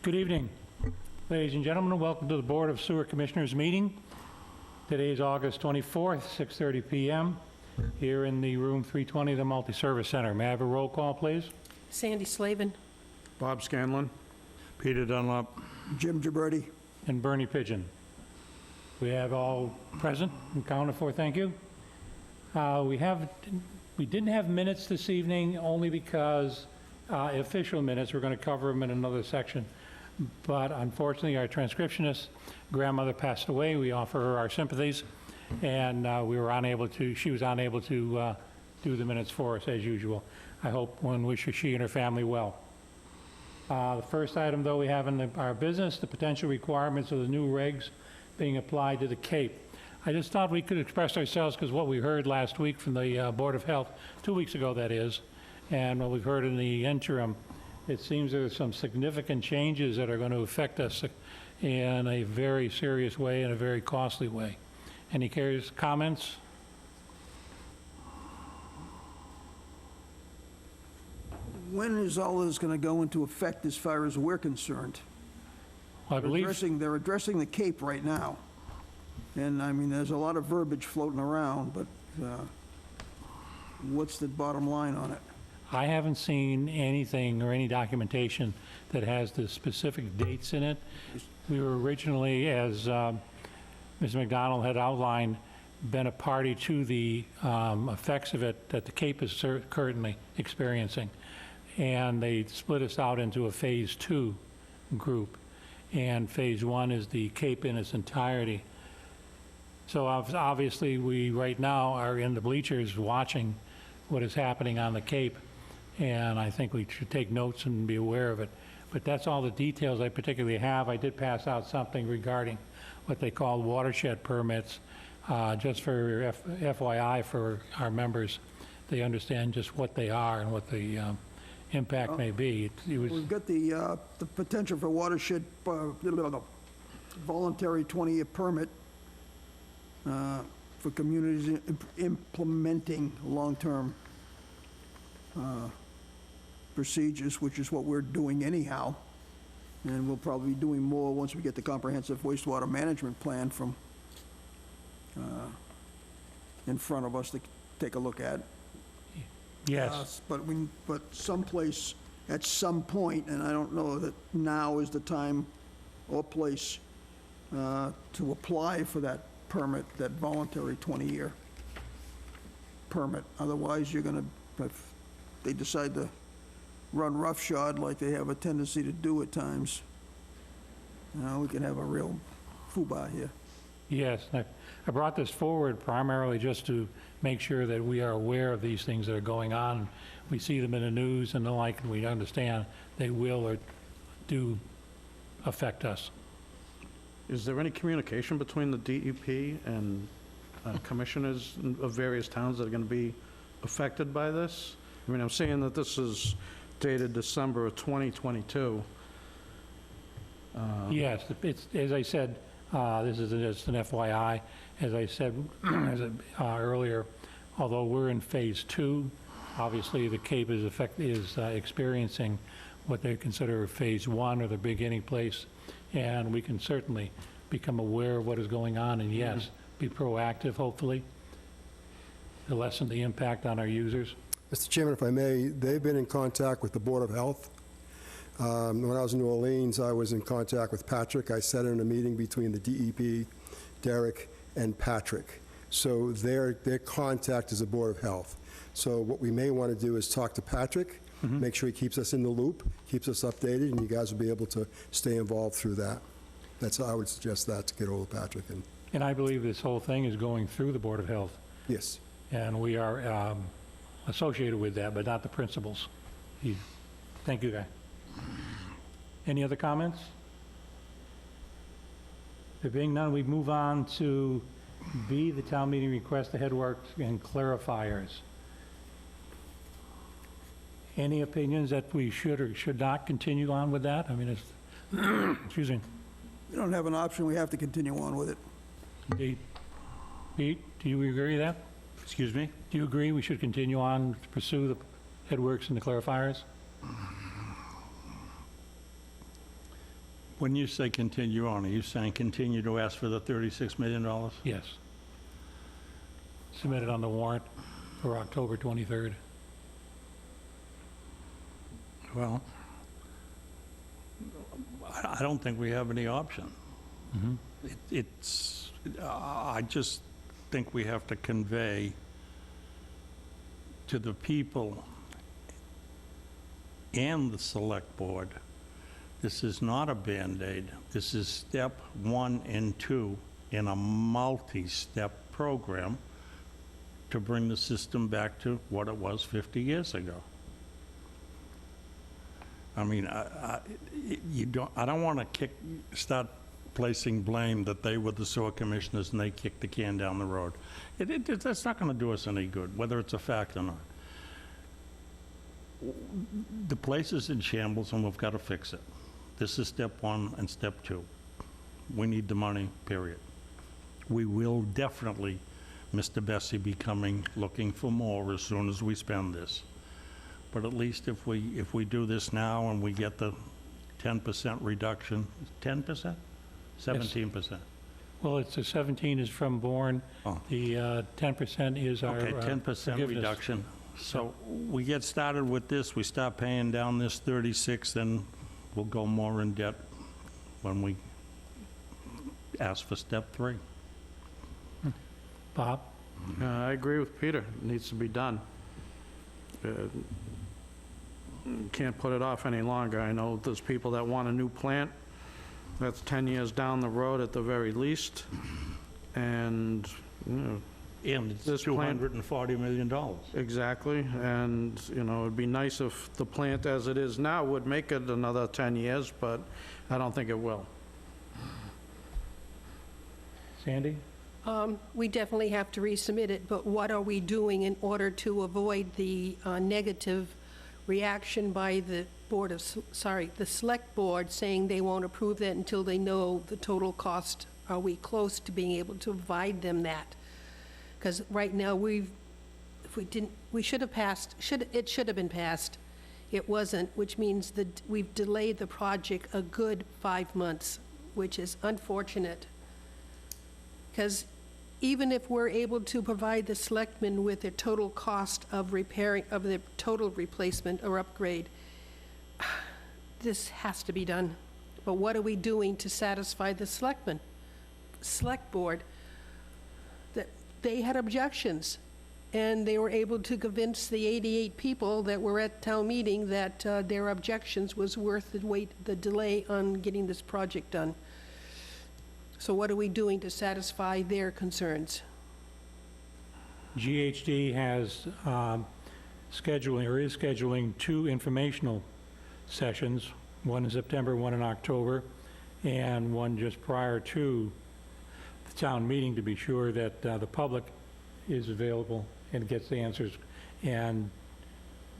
Good evening, ladies and gentlemen. Welcome to the Board of Sewer Commissioners meeting. Today is August 24th, 6:30 p.m. here in the room 320 of the Multi-Service Center. May I have a roll call, please? Sandy Slavin. Bob Scanlon. Peter Dunlop. Jim Gibberti. And Bernie Pigeon. We have all present and counted for, thank you. We didn't have minutes this evening only because official minutes, we're going to cover them in another section. But unfortunately, our transcriptionist grandmother passed away. We offer her our sympathies, and she was unable to do the minutes for us as usual. I hope one wishes she and her family well. The first item, though, we have in our business, the potential requirements of the new regs being applied to the Cape. I just thought we could express ourselves because what we heard last week from the Board of Health, 2 weeks ago that is, and what we've heard in the interim, it seems there's some significant changes that are going to affect us in a very serious way and a very costly way. Any comments? When is all this going to go into effect as far as we're concerned? I believe They're addressing the Cape right now. And, I mean, there's a lot of verbiage floating around, but what's the bottom line on it? I haven't seen anything or any documentation that has the specific dates in it. We were originally, as Ms. McDonald had outlined, been a party to the effects of it that the Cape is currently experiencing. And they split us out into a Phase 2 group. And Phase 1 is the Cape in its entirety. So obviously, we right now are in the bleachers watching what is happening on the Cape. And I think we should take notes and be aware of it. But that's all the details I particularly have. I did pass out something regarding what they call watershed permits, just for FYI for our members. They understand just what they are and what the impact may be. We've got the potential for watershed, voluntary 20-year permit for communities implementing long-term procedures, which is what we're doing anyhow. And we'll probably be doing more once we get the comprehensive wastewater management plan from in front of us to take a look at. Yes. But someplace, at some point, and I don't know that now is the time or place to apply for that permit, that voluntary 20-year permit. Otherwise, you're going to, if they decide to run roughshod like they have a tendency to do at times, we can have a real foobar here. Yes, I brought this forward primarily just to make sure that we are aware of these things that are going on. We see them in the news and the like, and we understand they will or do affect us. Is there any communication between the DEP and commissioners of various towns that are going to be affected by this? I mean, I'm saying that this is dated December of 2022. Yes, it's, as I said, this is just an FYI. As I said earlier, although we're in Phase 2, obviously the Cape is experiencing what they consider Phase 1 or the beginning place, and we can certainly become aware of what is going on and, yes, be proactive, hopefully, to lessen the impact on our users. Mr. Chairman, if I may, they've been in contact with the Board of Health. When I was in New Orleans, I was in contact with Patrick. I sat in a meeting between the DEP, Derek, and Patrick. So their contact is the Board of Health. So what we may want to do is talk to Patrick, make sure he keeps us in the loop, keeps us updated, and you guys will be able to stay involved through that. That's how I would suggest that, to get hold of Patrick. And I believe this whole thing is going through the Board of Health. Yes. And we are associated with that, but not the principals. Thank you, Guy. Any other comments? There being none, we move on to B, the town meeting request the headworks and clarifiers. Any opinions that we should or should not continue on with that? I mean, it's, excuse me. We don't have an option, we have to continue on with it. Pete, do you agree with that? Excuse me? Do you agree we should continue on to pursue the headworks and the clarifiers? When you say continue on, are you saying continue to ask for the $36 million? Yes. Submitted on the warrant for October 23rd. Well, I don't think we have any option. I just think we have to convey to the people and the select board, this is not a Band-Aid. This is step 1 and 2 in a multi-step program to bring the system back to what it was 50 years ago. I mean, I don't want to start placing blame that they were the sewer commissioners and they kicked the can down the road. That's not going to do us any good, whether it's a fact or not. The place is in shambles and we've got to fix it. This is step 1 and step 2. We need the money, period. We will definitely, Mr. Bessie, be coming looking for more as soon as we spend this. But at least if we do this now and we get the 10% reduction, 10%? 17%? Well, it's the 17 is from Bourne. Oh. The 10% is our Okay, 10% forgiveness. reduction. So we get started with this, we start paying down this 36, then we'll go more in debt when we ask for step 3. Bob? I agree with Peter. It needs to be done. Can't put it off any longer. I know there's people that want a new plant. That's 10 years down the road at the very least. And, you know, And it's This plant- $240 million. exactly. And, you know, it'd be nice if the plant as it is now would make it another 10 years, but I don't think it will. Sandy? We definitely have to resubmit it, but what are we doing in order to avoid the negative reaction by the the select board saying they won't approve that until they know the total cost? Are we close to being able to provide them that? Because right now, we should have passed, it should have been passed. It wasn't, which means that we've delayed the project a good 5 months, which is unfortunate. Because even if we're able to provide the selectmen with the total cost of repairing, of the total replacement or upgrade, this has to be done. But what are we doing to satisfy the selectmen? Select board, that they had objections, and they were able to convince the 88 people that were at town meeting that their objections was worth the wait, the delay on getting this project done. So what are we doing to satisfy their concerns? GHD has scheduling, or is scheduling 2 informational sessions, one in September, one in October, and one just prior to the town meeting to be sure that the public is available and gets the answers. And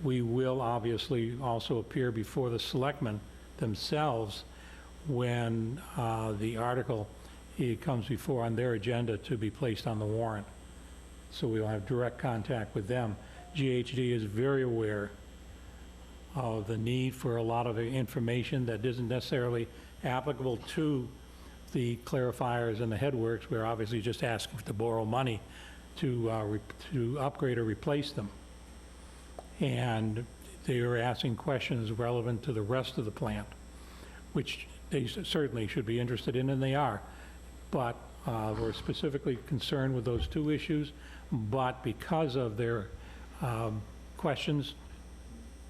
we will obviously also appear before the selectmen themselves when the article it comes before on their agenda to be placed on the warrant. So we'll have direct contact with them. GHD is very aware of the need for a lot of information that isn't necessarily applicable to the clarifiers and the headworks. We're obviously just asking to borrow money to upgrade or replace them. And they are asking questions relevant to the rest of the plant, which they certainly should be interested in, and they are. But we're specifically concerned with those 2 issues, but because of their questions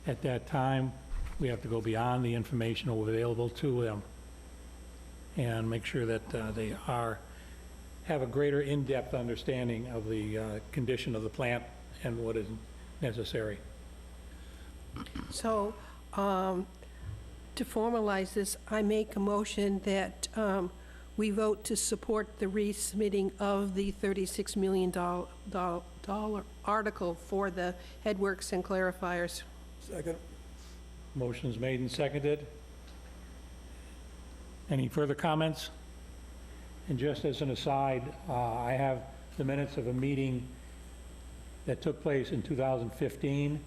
at that time, we have to go beyond the information available to them and make sure that they have a greater in-depth understanding of the condition of the plant and what is necessary. So, to formalize this, I make a motion that we vote to support the resubmitting of the $36 million article for the headworks and clarifiers. Second. Motion's made and seconded. Any further comments? And just as an aside, I have the minutes of a meeting that took place in 2015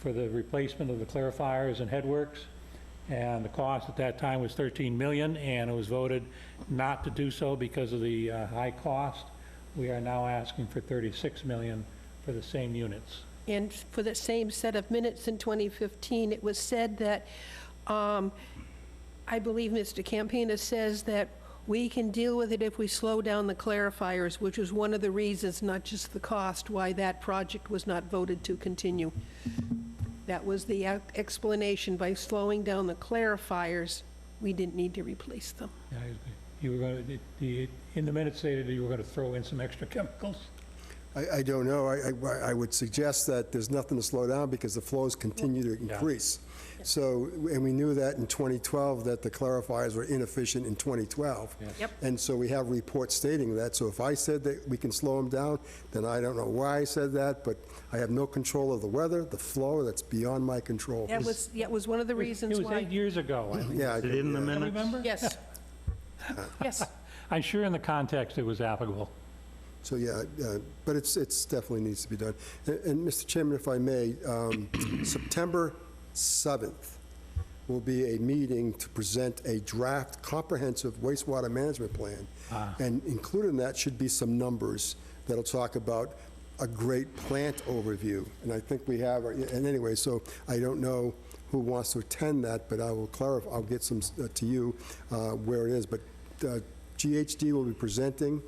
for the replacement of the clarifiers and headworks. and the cost at that time was 13 million, and it was voted not to do so because of the high cost. We are now asking for 36 million for the same units. And for the same set of minutes in 2015, it was said that, I believe Mr. Campina says that we can deal with it if we slow down the clarifiers, which was one of the reasons, not just the cost, why that project was not voted to continue. That was the explanation. By slowing down the clarifiers, we didn't need to replace them. Yeah, you were going to, in the minutes stated that you were going to throw in some extra chemicals. I don't know. I would suggest that there's nothing to slow down because the flows continue to increase. So, and we knew that in 2012, that the clarifiers were inefficient in 2012. Yep. And so we have reports stating that. So if I said that we can slow them down, then I don't know why I said that, but I have no control of the weather, the flow, that's beyond my control. That was, yeah, it was one of the reasons It was why. 8 years ago. I mean, Yeah. Is it in the minutes? remember? Yes. Yes. I'm sure in the context it was applicable. So, yeah, but it's definitely needs to be done. And Mr. Chairman, if I may, September 7th will be a meeting to present a draft comprehensive wastewater management plan. And included in that should be some numbers that'll talk about a great plant overview. And I think we have, and anyway, so I don't know who wants to attend that, but I will clarify, I'll get some to you where it is. But GHD will be presenting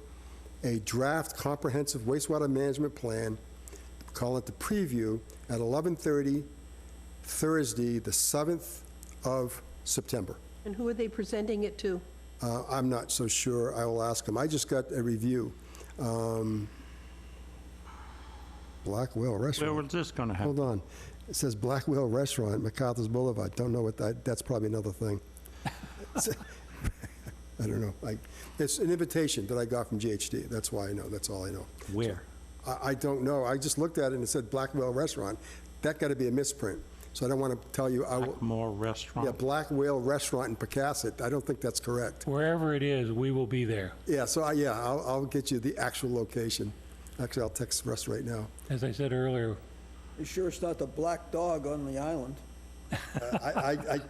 a draft comprehensive wastewater management plan, call it the preview, at 11:30 Thursday, the 7th of September. And who are they presenting it to? I'm not so sure. I will ask them. I just got a review. Black Whale Where Restaurant. was this going to happen? Hold on. It says Black Whale Restaurant, MacArthur's Boulevard. Don't know what that's probably another thing. I don't know. It's an invitation that I got from GHD. That's why I know. That's all I know. Where? I don't know. I just looked at it and it said Black Whale Restaurant. That got to be a misprint. So I don't want to tell you. Blackmore Restaurant? Yeah, Black Whale Restaurant in Pecasset. I don't think that's correct. Wherever it is, we will be there. Yeah, so I'll get you the actual location. Actually, I'll text Russ right now. As I said earlier, You sure it's not the black dog on the island? I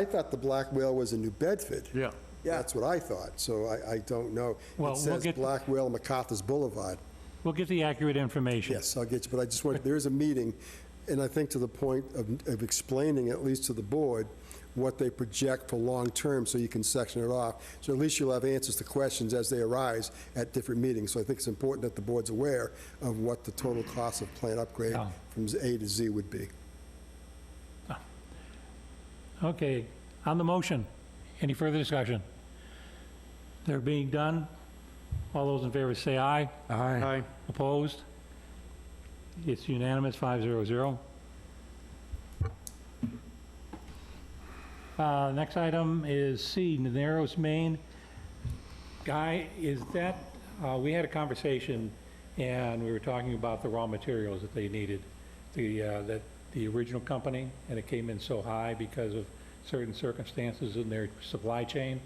thought the Black Whale was in New Bedford. Yeah. Yeah. That's what I thought, so I don't know. Well, It we'll says get- Black Whale, MacArthur's Boulevard. we'll get the accurate information. Yes, I'll get you, but I just want, there is a meeting, and I think to the point of explaining, at least to the board, what they project for long-term, so you can section it off. So at least you'll have answers to questions as they arise at different meetings. So I think it's important that the board's aware of what the total cost of plant upgrade Yeah. from A to Z would be. Okay, on the motion, any further discussion? They're being done. All those in favor say aye. Aye. Opposed? It's unanimous, 500. Next item is C, Narrows, Maine. Guy, is that, we had a conversation, and we were talking about the raw materials that they needed, that the original company, and it came in so high because of certain circumstances in their supply chain.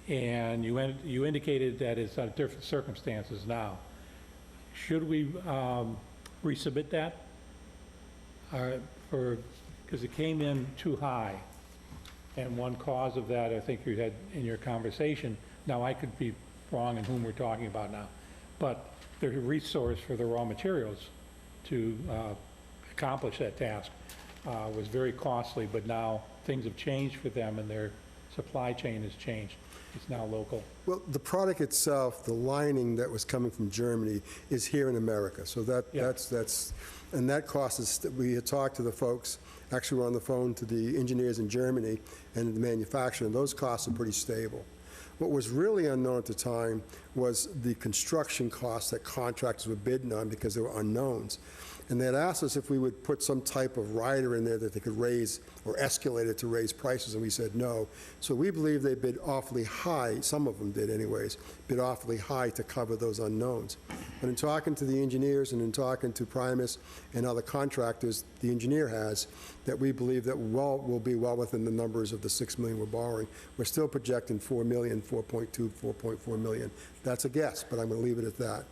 And you indicated that it's under different circumstances now. Should we resubmit that? Because it came in too high. And one cause of that, I think you had in your conversation, now I could be wrong in whom we're talking about now, but the resource for the raw materials to accomplish that task was very costly, but now things have changed for them and their supply chain has changed. It's now local. Well, the product itself, the lining that was coming from Germany, is here in America. So that's, and that cost us, we had talked to the folks, actually we're on the phone to the engineers in Germany and the manufacturer, and those costs are pretty stable. What was really unknown at the time was the construction costs that contractors were bidding on because they were unknowns. And they had asked us if we would put some type of rider in there that they could raise, or escalator to raise prices, and we said no. So we believe they bid awfully high, some of them did anyways, bid awfully high to cover those unknowns. But in talking to the engineers and in talking to Primus and other contractors, the engineer has, that we believe that we'll be well within the numbers of the 6 million we're borrowing. We're still projecting 4 million, 4.2, 4.4 million. That's a guess, but I'm going to leave it at that,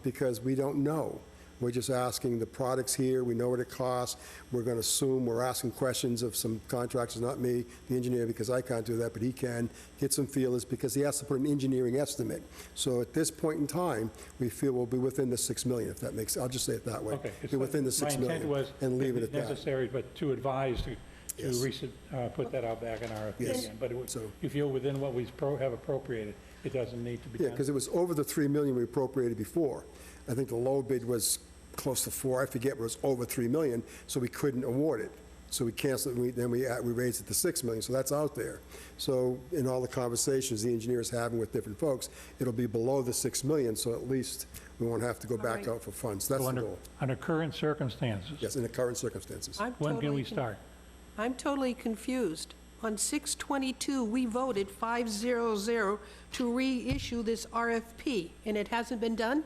because we don't know We're just asking the products here, we know what it costs. We're going to assume, we're asking questions of some contractors, not me, the engineer, because I can't do that, but he can, get some feelers, because he has to put an engineering estimate. So at this point in time, we feel we'll be within the 6 million, if that makes, I'll just say it that way. Okay. Be within the 6 My million. intent was, And leave it if at that. necessary, but to advise to Yes. put that out back in RFP Yes. again. But it would- So- you feel within what we have appropriated, it doesn't need to be Yeah, done. because it was over the 3 million we appropriated before. I think the low bid was close to 4, I forget, but it was over 3 million, so we couldn't award it. So we canceled, then we raised it to 6 million, so that's out there. So in all the conversations the engineer is having with different folks, it'll be below the 6 million, so at least we won't have to go back right. out for funds. That's So the goal. under current circumstances, Yes, in the current circumstances. I'm when can we totally start? I'm totally confused. On 6/22, we voted 5-0-0 to reissue this RFP, and it hasn't been done?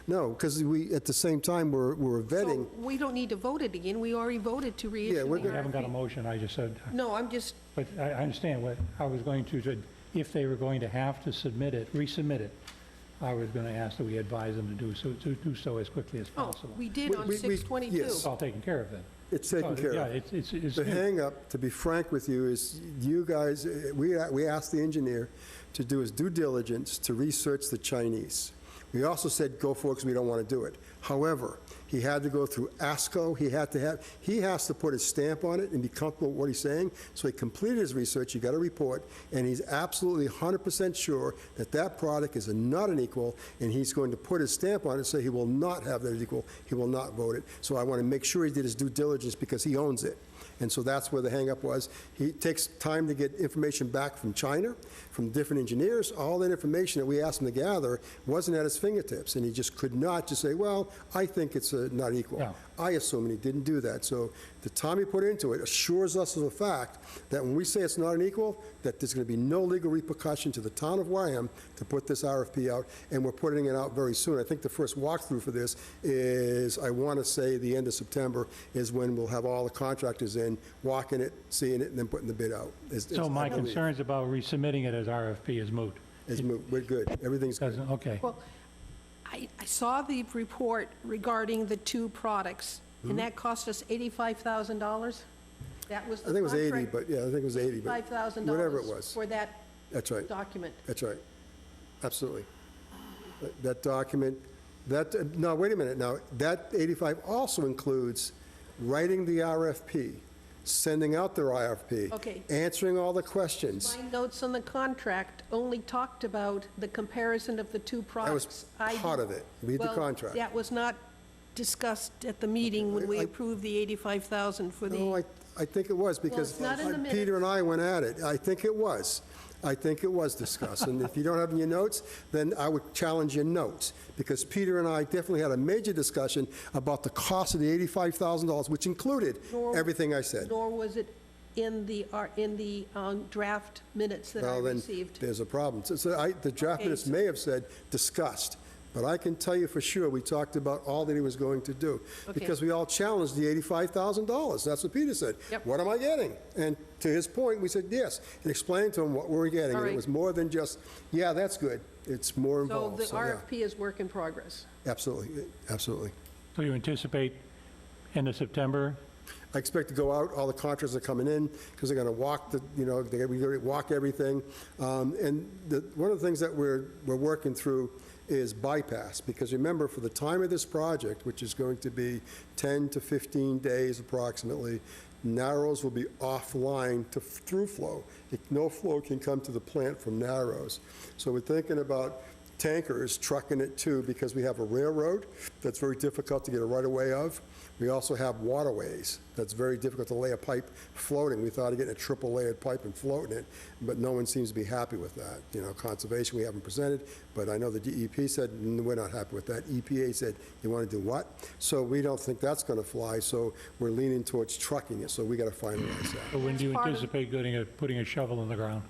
No, because we, at the same time, we're vetting. So we don't need to vote it again. We already voted to reissue the we're We gonna- haven't got a RFP. motion, I just said, No, I'm just, but I understand what I was going to, if they were going to have to submit it, resubmit it, I was going to ask that we advise them to do so as quickly as oh, possible. we did on We- 6/22. yes. It's all taken care of then. It's taken Oh, care of. Yeah, it's The new. hang-up, to be frank with you, is you guys, we asked the engineer to do his due diligence to research the Chinese. We also said, go for it, because we don't want to do it. However, he had to go through ASCO, he has to put his stamp on it and be comfortable with what he's saying, so he completed his research, he got a report, and he's absolutely 100% sure that that product is not an equal, and he's going to put his stamp on it, so he will not have that as equal, he will not vote it. So I want to make sure he did his due diligence, because he owns it. And so that's where the hangup was. He takes time to get information back from China, from different engineers. All that information that we asked him to gather wasn't at his fingertips, and he just could not just say, well, I think it's not equal. No. I assume, and he didn't do that. So the time he put into it assures us of the fact that when we say it's not an equal, that there's going to be no legal repercussion to the town of Wareham to put this RFP out, and we're putting it out very soon. I think the first walkthrough for this is, I want to say, the end of September is when we'll have all the contractors in, walking it, seeing it, and then putting the bid out. So my concerns about resubmitting it as RFP is moot. We're good. Everything's good. Doesn't, okay. Well, I saw the report regarding the two products, and that cost us $85,000? That was the I think it was 80, contract? but, yeah, I think it was 80, but $5,000? whatever it was. For that That's right. document. That's right. Absolutely. That document, no, wait a minute now. That 85 also includes writing the RFP, sending out their RFP. Okay. Answering all the questions. My notes on the contract only talked about the comparison of the two That products. was part of it. Read the Well, contract. that was not discussed at the meeting when we approved the $85,000 for the... No, I think it was, because it's not in the Peter minutes. and I went at it. I think it was. I think it was discussed. And if you don't have in your notes, then I would challenge your notes, because Peter and I definitely had a major discussion about the cost of the $85,000, which included Nor- everything I said. Nor was it in the draft minutes that I Well, then, received. there's a problem. So the draft Okay, minutes so- may have said discussed, but I can tell you for sure, we talked about all that he was going to do. Okay. Because we all challenged the $85,000. That's what Peter said. Yep. What am I getting? And to his point, we said yes, and explained to him what we were getting. All And it right. was more than just, yeah, that's good. It's more So involved. the So, yeah, RFP is work in progress. absolutely, absolutely. So you anticipate end of September? I expect to go out, all the contractors are coming in, because they're going to walk we're going to walk everything. And one of the things that we're working through is bypass, because remember, for the time of this project, which is going to be 10 to 15 days approximately, Narrows will be offline to through flow. No flow can come to the plant from Narrows. So we're thinking about tankers trucking it too, because we have a railroad that's very difficult to get a right-of-way of. We also have waterways that's very difficult to lay a pipe floating. We thought of getting a triple-layered pipe and floating it, but no one seems to be happy with that. Conservation, we haven't presented, but I know the DEP said, we're not happy with that." EPA said, "You want to do what?" So we don't think that's going to fly, so we're leaning towards trucking it, so we got to finalize that. Or when do you That's part of- anticipate putting a shovel in the ground?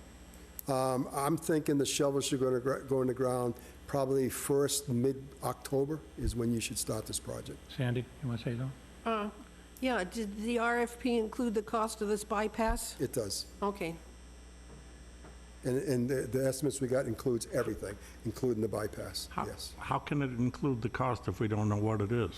I'm thinking the shovels should go in the ground probably first, mid-October is when you should start this project. Sandy, you want to say something? Yeah, did the RFP include the cost of this bypass? It does. Okay. And the estimates we got includes everything, including the bypass, How- yes. How can it include the cost if we don't know what it is?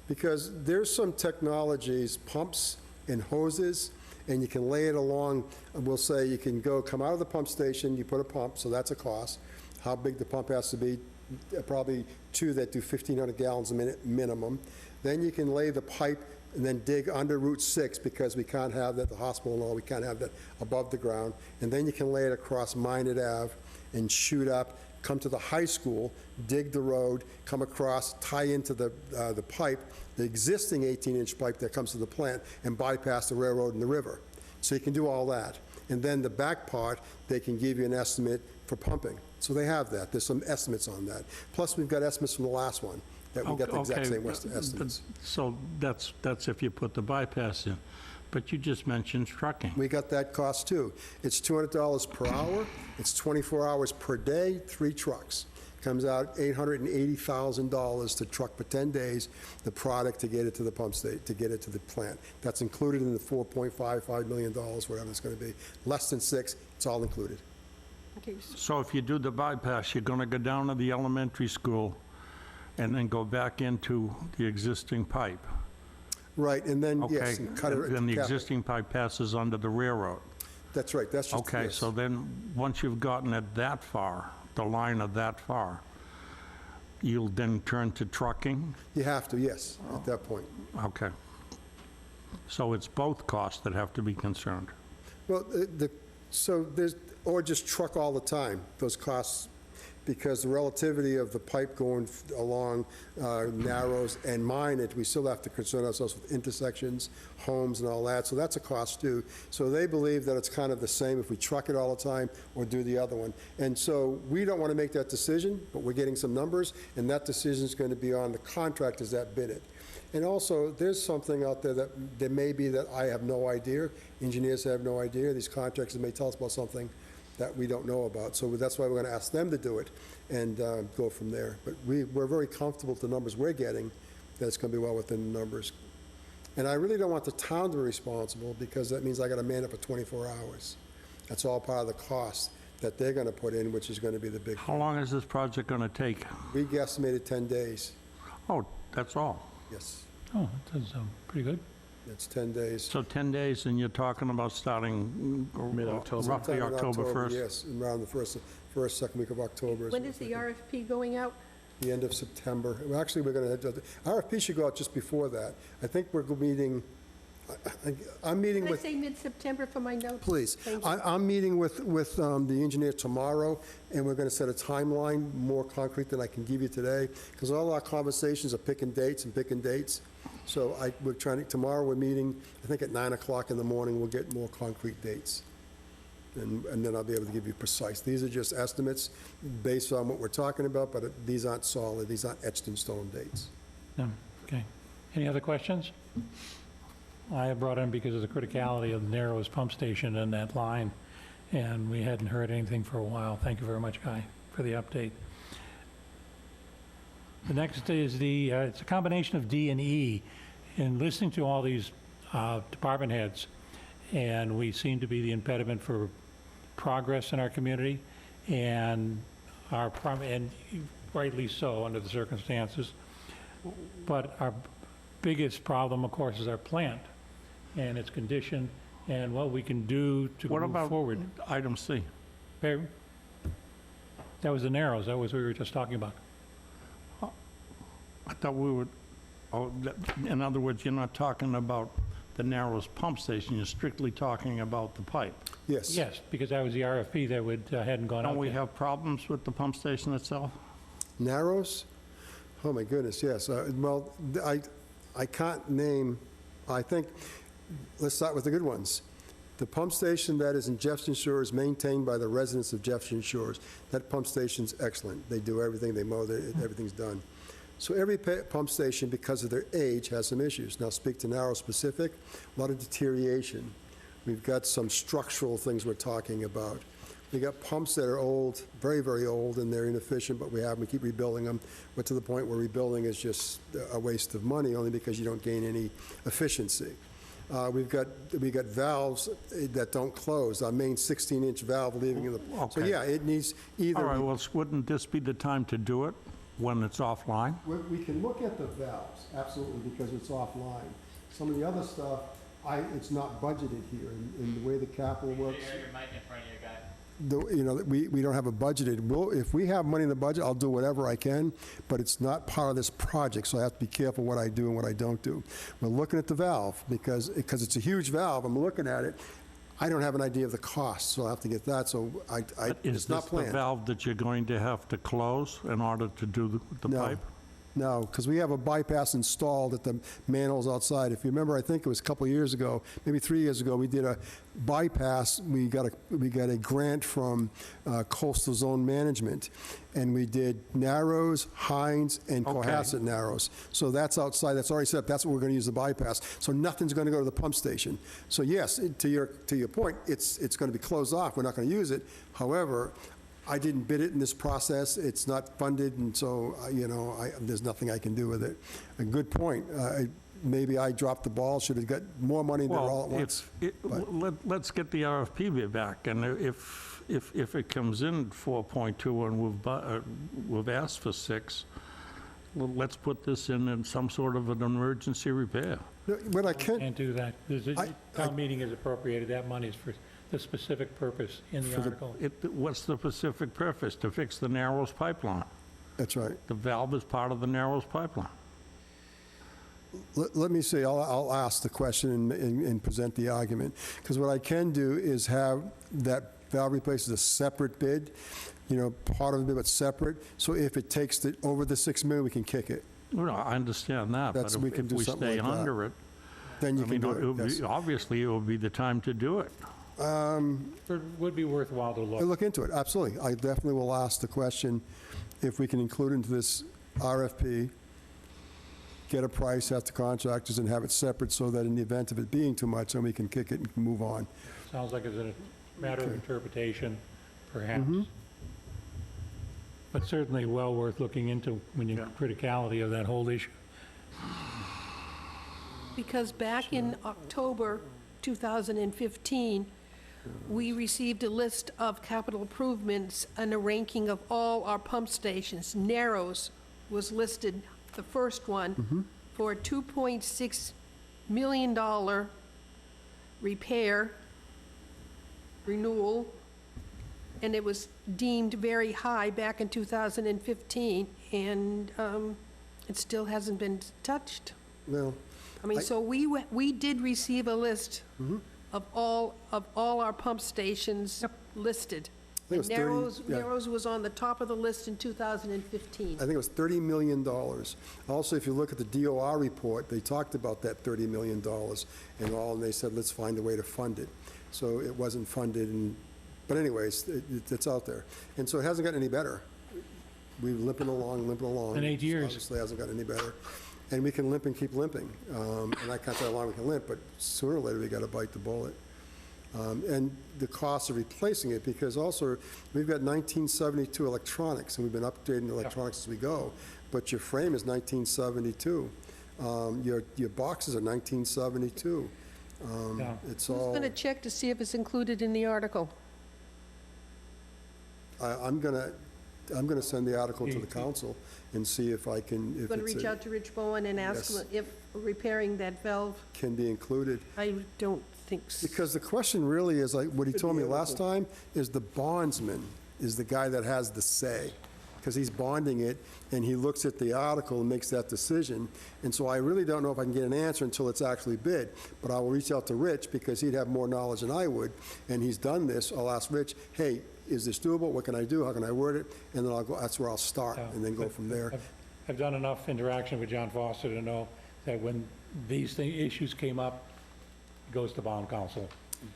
Because there's some technologies, pumps and hoses, and you can lay it along, we'll say you can come out of the pump station, you put a pump, so that's a cost. How big the pump has to be, probably two that do 1,500 gallons a minute minimum. Then you can lay the pipe and then dig under Route 6, because we can't have that, the hospital and all, we can't have that above the ground. And then you can lay it across Minot Ave and shoot up, come to the high school, dig the road, come across, tie into the pipe, the existing 18-inch pipe that comes to the plant, and bypass the railroad and the river. So you can do all that. And then the back part, they can give you an estimate for pumping. So they have that. There's some estimates on that. Plus, we've got estimates from the last one, that we got the exact Okay, same estimates. So that's if you put the bypass in. But you just mentioned trucking. We got that cost too. It's $200 per hour. It's 24 hours per day, 3 trucks. Comes out $880,000 to truck for 10 days, the product to get it to the pump state, to get it to the plant. That's included in the $4.55 million, whatever it's going to be. Less than 6, it's all included. Okay, So if you do the bypass, you're going to go down to the elementary school and then go back into the existing pipe. Right, and then, Okay? yes, and cut it. Then the cap it. existing pipe passes under the railroad. That's right, that's just, Okay, yes. so then, once you've gotten it that far, the line of that far, you'll then turn to trucking? You have to, yes, at that point. Okay. So it's both costs that have to be concerned. Well, so there's, or just truck all the time, those costs, because the relativity of the pipe going along Narrows and Minot, we still have to concern ourselves with intersections, homes and all that, so that's a cost too. So they believe that it's kind of the same if we truck it all the time or do the other one. And so we don't want to make that decision, but we're getting some numbers, and that decision is going to be on the contractors that bid it. And also, there's something out there that there may be that I have no idea, engineers have no idea, these contractors may tell us about something that we don't know about. So that's why we're going to ask them to do it and go from there. But we're very comfortable with the numbers we're getting, that it's going to be well within the numbers. And I really don't want the town to be responsible, because that means I got to man up for 24 hours. That's all part of the cost that they're going to put in, which is going to be the big, How long is this project going to take? we guesstimated 10 days, Oh, that's all. yes. Oh, that does sound pretty good. It's 10 days. So 10 days, and you're talking about starting Mid-October. roughly Sometime in October 1st? Yes, around the first, second week of October. when is the RFP going out? The end of September. Well, actually, we're going to, RFP should go out just before that. I think we're meeting, I'm meeting Can I with, say mid-September for my notes? please, Thank you. I'm meeting with the engineer tomorrow, and we're going to set a timeline more concrete than I can give you today, because all our conversations are picking dates and picking dates. So we're trying to, tomorrow we're meeting, I think at 9 o'clock in the morning, we'll get more concrete dates. And then I'll be able to give you precise. These are just estimates based on what we're talking about, but these aren't solid, these aren't etched in stone dates. No, okay. Any other questions? I have brought in because of the criticality of the Narrows pump station and that line, and we hadn't heard anything for a while. Thank you very much, Guy, for the update. The next is it's a combination of D and E. In listening to all these department heads, and we seem to be the impediment for progress in our community, and and rightly so under the circumstances. But our biggest problem, of course, is our plant and its condition and what we can do to What move about forward. item C? Barry? That was the Narrows. That was what we were just talking about. I thought we would, in other words, you're not talking about the Narrows pump station, you're strictly talking about the pipe. Yes. Yes, because that was the RFP that hadn't gone out Don't we yet. have problems with the pump station itself? Narrows? Oh, my goodness, yes. Well, I can't name, I think, let's start with the good ones. The pump station that is in Jefferson Shores, maintained by the residents of Jefferson Shores, that pump station's excellent. They do everything, they mow, everything's done. So every pump station, because of their age, has some issues. Now, speak to Narrows specific, a lot of deterioration. We've got some structural things we're talking about. We got pumps that are old, very, very old, and they're inefficient, but we keep rebuilding them. But to the point where rebuilding is just a waste of money, only because you don't gain any efficiency. We got valves that don't close, our main 16-inch valve leaving in the, so Okay. yeah, it needs either. All right, well, wouldn't this be the time to do it when it's offline? We can look at the valves, absolutely, because it's offline. Some of the other stuff, it's not budgeted here, in the way the capital works. Your mic in front of you, guy. We don't have a budgeted, if we have money in the budget, I'll do whatever I can, but it's not part of this project, so I have to be careful what I do and what I don't do. We're looking at the valve, because it's a huge valve, I'm looking at it, I don't have an idea of the cost, so I'll have to get that, so it's not Is planned. this the valve that you're going to have to close in order to do the No. pipe? No, because we have a bypass installed at the manholes outside. If you remember, I think it was a couple of years ago, maybe 3 years ago, we did a bypass. We got a grant from Coastal Zone Management, and we did Narrows, Hines, and Okay. Cohasset Narrows. So that's outside, that's already set up, that's what we're going to use the bypass. So nothing's going to go to the pump station. So yes, to your point, it's going to be closed off, we're not going to use it. However, I didn't bid it in this process, it's not funded, and so, there's nothing I can do with it. A good point. Maybe I dropped the ball, should have got more money there all at Well, once. let's get the RFP bid back, and if it comes in 4.2 and we've asked for 6, well, let's put this in some sort of an emergency repair. What I can, Can't do that. The I- town meeting has appropriated that money for the specific purpose in the article. What's the specific purpose? To fix the Narrows pipeline. that's right. The valve is part of the Narrows pipeline. Let me see, I'll ask the question and present the argument, because what I can do is have that valve replaced as a separate bid, part of the bid, but separate, so if it takes over the 6 million, we can kick it. No, I understand that, but We can if do we something stay like that. under it, Then you I can mean, do it, yes. obviously, it would be the time to do it. It would be worthwhile to I'll look. look into it, absolutely. I definitely will ask the question if we can include into this RFP, get a price at the contractors and have it separate so that in the event of it being too much, then we can kick it and move on. Sounds like it's a matter of Okay. interpretation, perhaps. But certainly well worth looking into when you criticality of that whole issue. Because back in October 2015, we received a list of capital improvements and a ranking of all our pump stations. Narrows was listed, the first one, for a $2.6 million repair, renewal, and it was deemed very high back in 2015, and it still hasn't been touched. Well, I mean, so we did receive a list of all our pump stations listed. I think it was 30, Narrows, yeah. Narrows was on the top of the list in 2015. I think it was $30 million. Also, if you look at the DOR report, they talked about that $30 million and all, and they said, let's find a way to fund it. So it wasn't funded, but anyways, it's out there. And so it hasn't gotten any better. We're limping along. In 8 years. Obviously, it hasn't gotten any better. And we can limp and keep limping. And I can't tell how long we can limp, but sooner or later, we got to bite the bullet. And the cost of replacing it, because also, we've got 1972 electronics, and we've been updating the electronics as we go, but your frame is 1972. Your boxes are 1972. Yeah. It's Who's all, going to check to see if it's included in the article? I'm gonna send the article to the council and see if I can, if Going to it's reach out to Rich Bowen and ask Yes. him if repairing that valve? can be included. I don't think so. Because the question really is, like, what he told me last time, is the bondsman is the guy that has the say, because he's bonding it, and he looks at the article and makes that decision. And so I really don't know if I can get an answer until it's actually bid, but I will reach out to Rich, because he'd have more knowledge than I would, and he's done this. I'll ask Rich, hey, is this doable? What can I do? How can I word it? And then I'll go, that's where I'll start, Yeah. and then go from there. I've done enough interaction with John Foster to know that when these issues came up, it goes to bond council.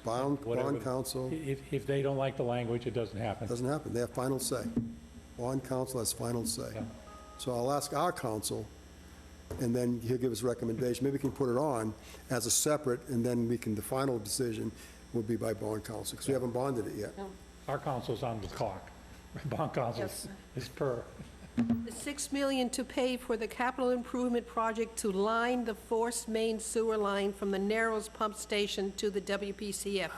Bond Whatever. council, If they don't like the language, it doesn't happen. doesn't happen. They have final say. Bond council has final say. Yeah. So I'll ask our council, and then he'll give us a recommendation. Maybe we can put it on as a separate, and then the final decision will be by bond council, because we haven't bonded it yet. Our council's on the clock. Bond council Yes. is per. The $6 million to pay for the capital improvement project to line the forced main sewer line from the Narrows Pump Station to the WPCF.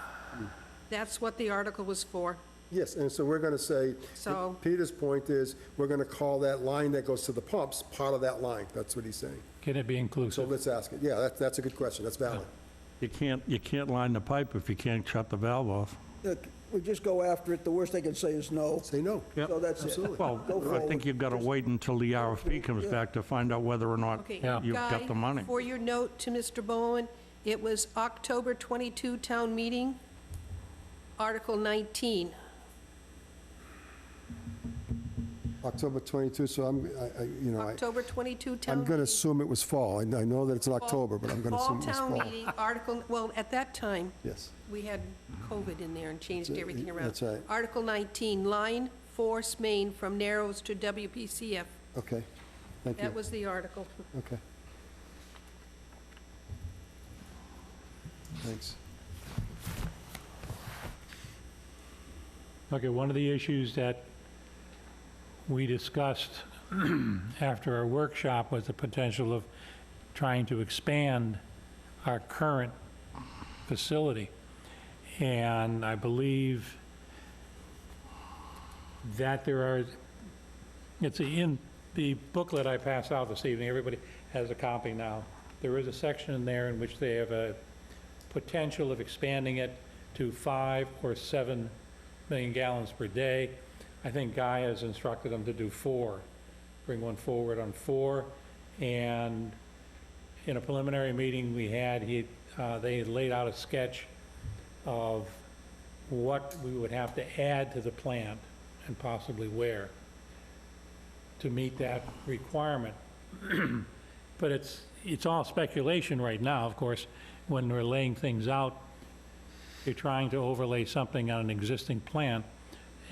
That's what the article was for. Yes, and so we're going to say, So- Peter's point is, we're going to call that line that goes to the pumps part of that line. That's what he's saying. Can it be So inclusive? let's ask it. Yeah, that's a good question. That's valid. You can't line the pipe if you can't shut the valve off. Look, we just go after it, the worst they can say is no. Say no. So that's it. Absolutely. Well, Go I forward. think you've got to wait until the RFP comes back to find out whether or not Okay, Yeah. you've got the money. Guy, for your note to Mr. Bowen, it was October 22 town meeting, Article 19. October 22, so October 22 town I'm meeting. going to assume it was fall. I know that it's in October, but I'm going to assume it was Fall fall. town meeting, Article, well, at that time, Yes. we had COVID in there and changed everything around. That's right. Article 19, line force main from Narrows to WPCF. Okay. Thank That you. was the article. Okay. Thanks. Okay, one of the issues that we discussed after our workshop was the potential of trying to expand our current facility. And I believe that there are, it's in the booklet I passed out this evening, everybody has a copy now. There is a section in there in which they have a potential of expanding it to 5 or 7 million gallons per day. I think Guy has instructed them to do 4, bring one forward on 4. And in a preliminary meeting we had, they laid out a sketch of what we would have to add to the plant and possibly where to meet that requirement. But it's all speculation right now, of course. When we're laying things out, you're trying to overlay something on an existing plant,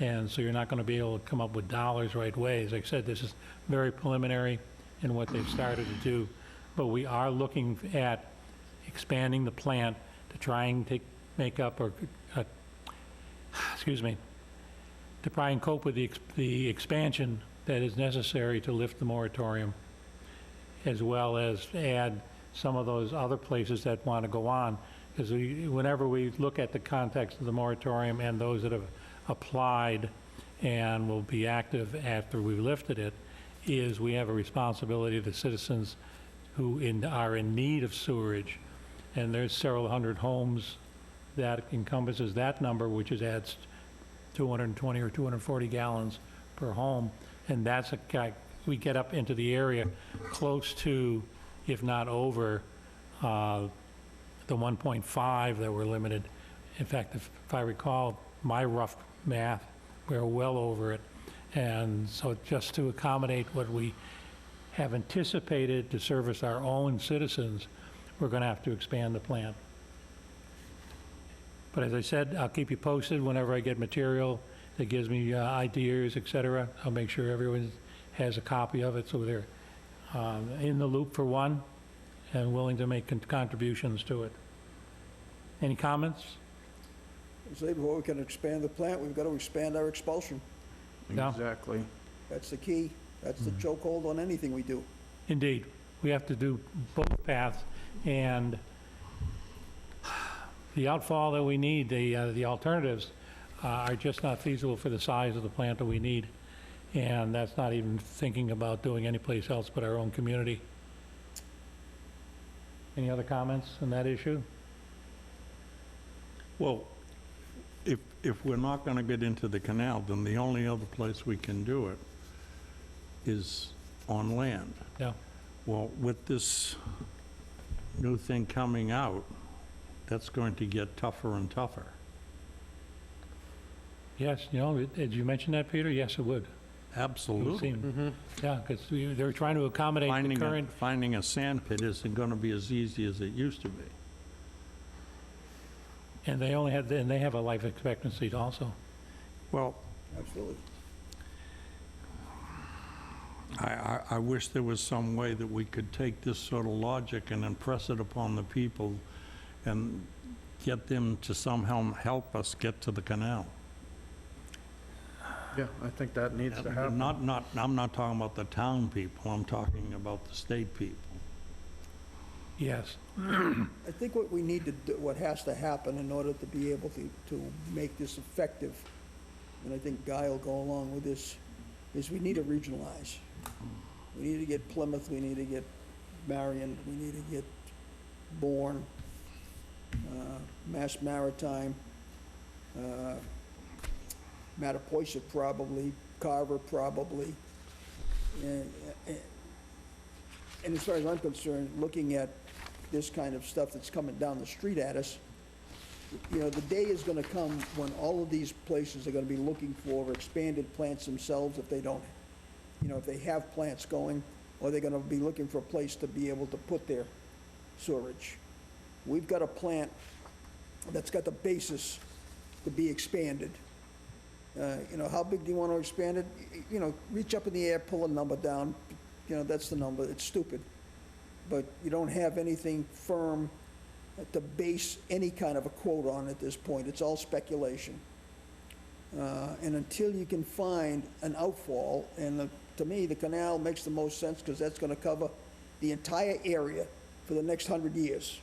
and so you're not going to be able to come up with dollars right away. As I said, this is very preliminary in what they've started to do, but we are looking at expanding the plant to try and make up or, excuse me, to try and cope with the expansion that is necessary to lift the moratorium, as well as add some of those other places that want to go on. Because whenever we look at the context of the moratorium and those that have applied and will be active after we've lifted it, is we have a responsibility to citizens who are in need of sewerage. And there's several hundred homes that encompasses that number, which adds 220 or 240 gallons per home. And that's we get up into the area close to, if not over, the 1.5 that we're limited. In fact, if I recall my rough math, we're well over it. And so just to accommodate what we have anticipated to service our own citizens, we're going to have to expand the plant. But as I said, I'll keep you posted whenever I get material that gives me ideas, et cetera. I'll make sure everyone has a copy of it so they're in the loop for one and willing to make contributions to it. Any comments? Say before we can expand the plant, we've got to expand our expulsion. No? Exactly. That's the key. That's the chokehold on anything we do. Indeed. We have to do both paths, and the outfall that we need, the alternatives, are just not feasible for the size of the plant that we need. And that's not even thinking about doing anyplace else but our own community. Any other comments on that issue? Well, if we're not going to get into the canal, then the only other place we can do it is on land. Yeah. Well, with this new thing coming out, that's going to get tougher and tougher. Yes, did you mention that, Peter? Yes, it would. It would Absolutely. seem. Yeah, because they're trying to accommodate the current. Finding a sand pit isn't going to be as easy as it used to be. And they have a life expectancy also. Well, Absolutely. I wish there was some way that we could take this sort of logic and impress it upon the people and get them to somehow help us get to the canal. Yeah, I think that needs to happen. I'm not talking about the town people, I'm talking about the state people. Yes. I think what we need to do, what has to happen in order to be able to make this effective, and I think Guy will go along with this, is we need to regionalize. We need to get Plymouth, we need to get Marion, we need to get Bourne, Mass Maritime, Mattapoisett probably, Carver probably. And as far as I'm concerned, looking at this kind of stuff that's coming down the street at us, you know, the day is gonna come when all of these places are gonna be looking for expanded plants themselves if they don't, you know, if they have plants going, or they're gonna be looking for a place to be able to put their sewerage. We've got a plant that's got the basis to be expanded. You know, how big do you want to expand it? You know, reach up in the air, pull a number down, you know, that's the number, it's stupid. But you don't have anything firm to base any kind of a quote on at this point, it's all speculation. And until you can find an outfall, and to me, the canal makes the most sense, because that's gonna cover the entire area for the next 100 years.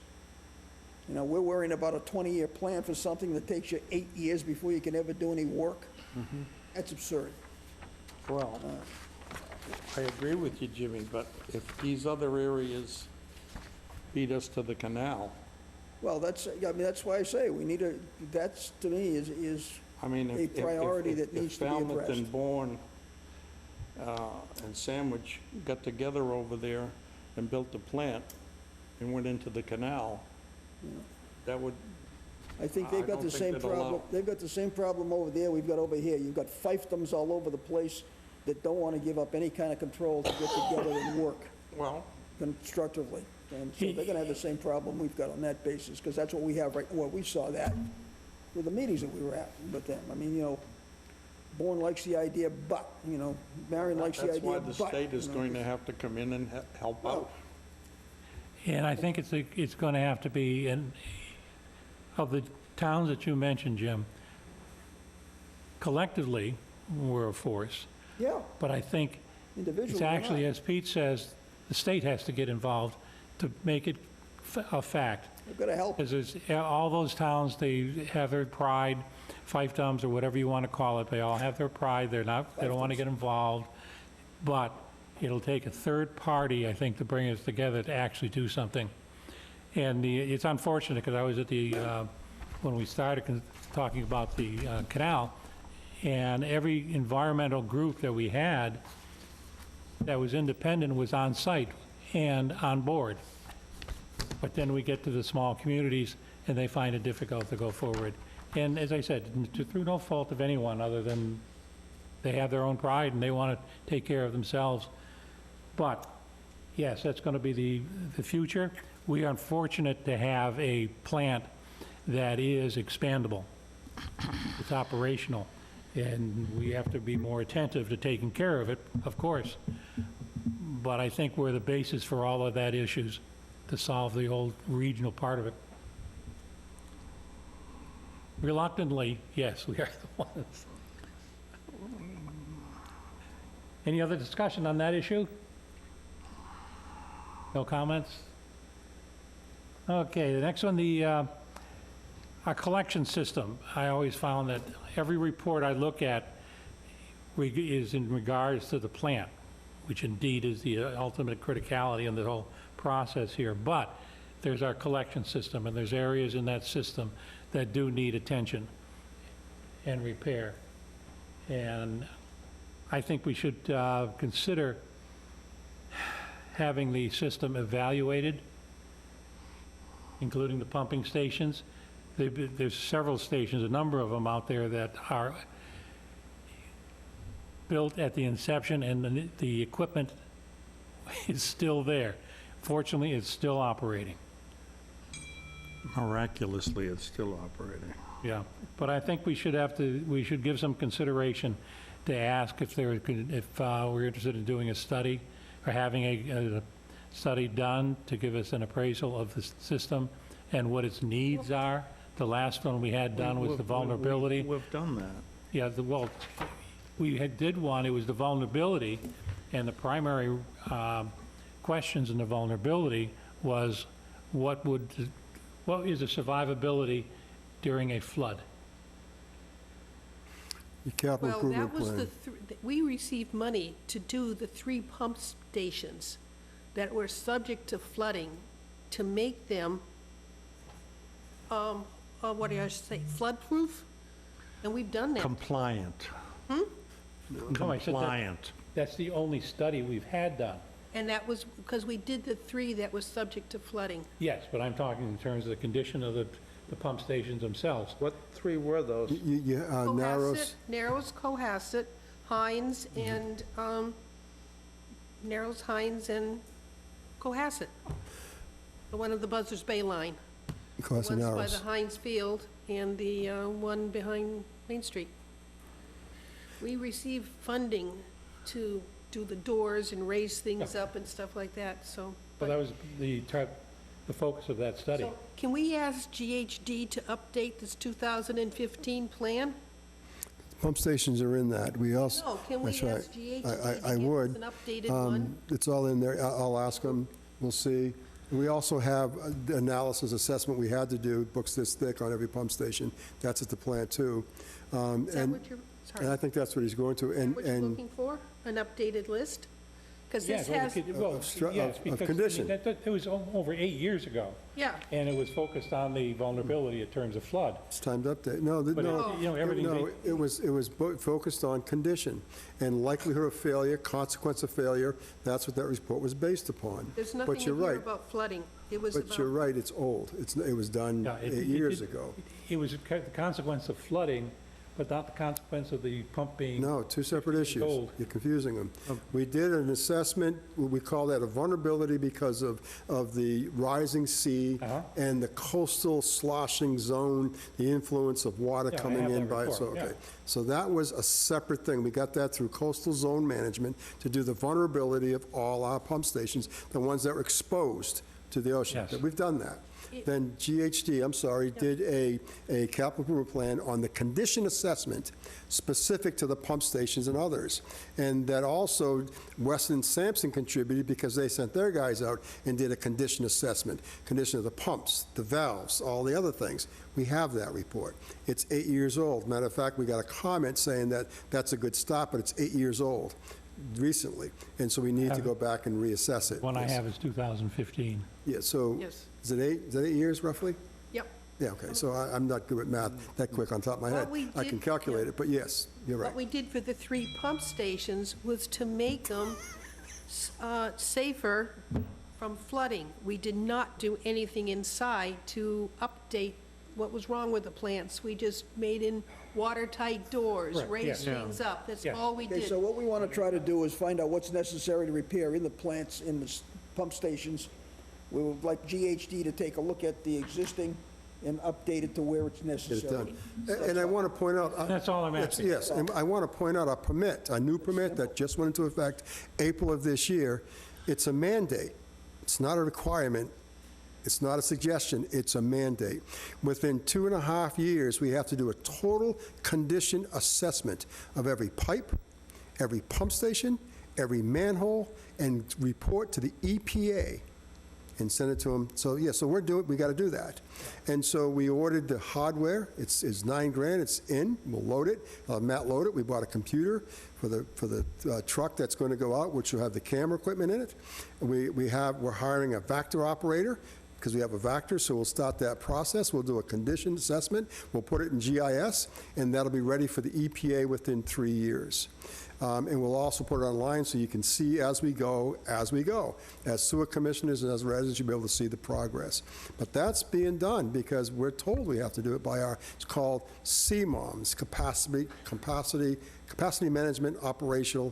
You know, we're worrying about a 20-year plan for something that takes you 8 years before you can ever do any work. That's absurd. Well, I agree with you, Jimmy, but if these other areas feed us to the canal, Well, that's, I mean, that's why I say, we need to, that's, to me, is I mean, a priority that needs to be Falmouth addressed. and Bourne and Sandwich got together over there and built a plant and went into the canal, that would, I think I they've got don't the think same they'd problem, allow- they've got the same problem over there we've got over here. You've got fiefdoms all over the place that don't want to give up any kind of control to get together and work well, constructively. And so they're gonna have the same problem we've got on that basis, because that's what we have right, well, we saw that with the meetings that we were at with them. I mean, you know, Bourne likes the idea, but, you know, Marion likes the that's idea, why but. the state is you know, going to have to come in and help out. And I think it's going to have to be, of the towns that you mentioned, Jim, collectively, we're a force. Yeah, But I think individually. it's we're actually, not. as Pete says, the state has to get involved to make it a fact. We've gotta help. Because all those towns, they have their pride, fiefdoms or whatever you want to call it, they all have their pride, they don't want to get involved. But it'll take a third party, I think, to bring us together to actually do something. And it's unfortunate, because I was at when we started talking about the canal, and every environmental group that we had that was independent was on site and on board. But then we get to the small communities, and they find it difficult to go forward. And as I said, through no fault of anyone, other than they have their own pride and they want to take care of themselves. But, yes, that's going to be the future. We are fortunate to have a plant that is expandable. It's operational, and we have to be more attentive to taking care of it, of course. But I think we're the basis for all of that issues to solve the old regional part of it. Reluctantly, yes, we are the ones. Any other discussion on that issue? No comments? Okay, the next one, our collection system. I always found that every report I look at is in regards to the plant, which indeed is the ultimate criticality in the whole process here. But there's our collection system, and there's areas in that system that do need attention and repair. And I think we should consider having the system evaluated, including the pumping stations. There's several stations, a number of them out there that are built at the inception, and the equipment is still there. Fortunately, it's still operating. Miraculously, it's still operating. Yeah, but I think we should give some consideration to ask if we're interested in doing a study, or having a study done to give us an appraisal of the system and what its needs are. The last one we had done was the vulnerability. We've done that. Yeah, well, did one, it was the vulnerability, and the primary questions in the vulnerability was, what is the survivability during a flood? Your capital Well, improvement that was plan. we received money to do the 3 pump stations that were subject to flooding, to make them, what do I say, flood-proof? And we've done that. Compliant. No, I said that- Compliant. That's the only study we've had done. And that was because we did the 3 that was subject to flooding. Yes, but I'm talking in terms of the condition of the pump stations themselves. What 3 were those? Narrows, Narrows, Cohasset, Hines, and, Narrows, Hines, and Cohasset. The one of the Buzzards Bay line. Cohasset One's by Narrows. the Hines Field and the one behind Main Street. We received funding to do the doors and raise things up and stuff like that, so. But that was the focus of that study. So can we ask GHD to update this 2015 plan? Pump stations are in that. We also. No, can we That's right. ask GHD I to give us would. an updated one? It's all in there. I'll ask them. We'll see. We also have the analysis assessment we had to do, books this thick on every pump station. That's at the plant, too. Is that And what you're, and I sorry, think that's what he's going to. And what you're looking for? An updated list? Because Yeah, this well, has, yes, of because condition. that was over 8 years ago, yeah, and it was focused on the vulnerability in terms of flood. It's time to update. No, But, no. you know, everything's... No, it was focused on condition and likelihood of failure, consequence of failure. That's what that report was based upon. there's nothing But you're in here right. about flooding. It was But you're about, right, it's old. It was done Yeah, 8 years ago. It was the consequence of flooding, but not the consequence of the pump being... No, 2 separate issues. old. You're confusing them. We did an assessment, we call that a vulnerability because of the rising sea Uh-huh. and the coastal sloshing zone, the influence of water Yeah, I coming have in that by, report, so, yeah. okay. So that was a separate thing. We got that through coastal zone management to do the vulnerability of all our pump stations, the ones that were exposed to the ocean. Yes. We've done that. Then GHD, I'm sorry, did a capital improvement plan on the condition assessment specific to the pump stations and others. And that also Weston and Sampson contributed because they sent their guys out and did a condition assessment, condition of the pumps, the valves, all the other things. We have that report. It's 8 years old. Matter of fact, we got a comment saying that that's a good start, but it's 8 years old recently. And so we need to go back and reassess it. One I Yes. have is 2015. Yeah, so yes, is it 8? Is that 8 years roughly? yep. Yeah, okay, so I'm not good at math that quick on top of my head. What we I can did- calculate yeah. it, but yes, you're right. What we did for the 3 pump stations was to make them safer from flooding. We did not do anything inside to update what was wrong with the plants. We just made in watertight doors, Correct, raised yeah. things up. That's Yeah. all we Okay, did. so what we want to try to do is find out what's necessary to repair in the plants, in the pump stations. We would like GHD to take a look at the existing and update it to where it's Get it necessary. done. And I want to point out. That's all I'm asking. Yes, and I want to point out a permit, a new permit that just went into effect April of this year. It's a mandate. It's not a requirement. It's not a suggestion, it's a mandate. Within 2.5 years, we have to do a total condition assessment of every pipe, every pump station, every manhole, and report to the EPA and send it to them. So, yeah, so we got to do that. And so we ordered the hardware. It's $9,000, it's in, we'll load it. Matt load it. We bought a computer for the truck that's going to go out, which will have the camera equipment in it. We're hiring a Vector operator, because we have a Vector, so we'll start that process. We'll do a condition assessment, we'll put it in GIS, and that'll be ready for the EPA within 3 years. And we'll also put it online so you can see as we go. As sewer commissioners and as residents, you'll be able to see the progress. But that's being done because we're told we have to do it by it's called CMOMS, Capacity Management Operational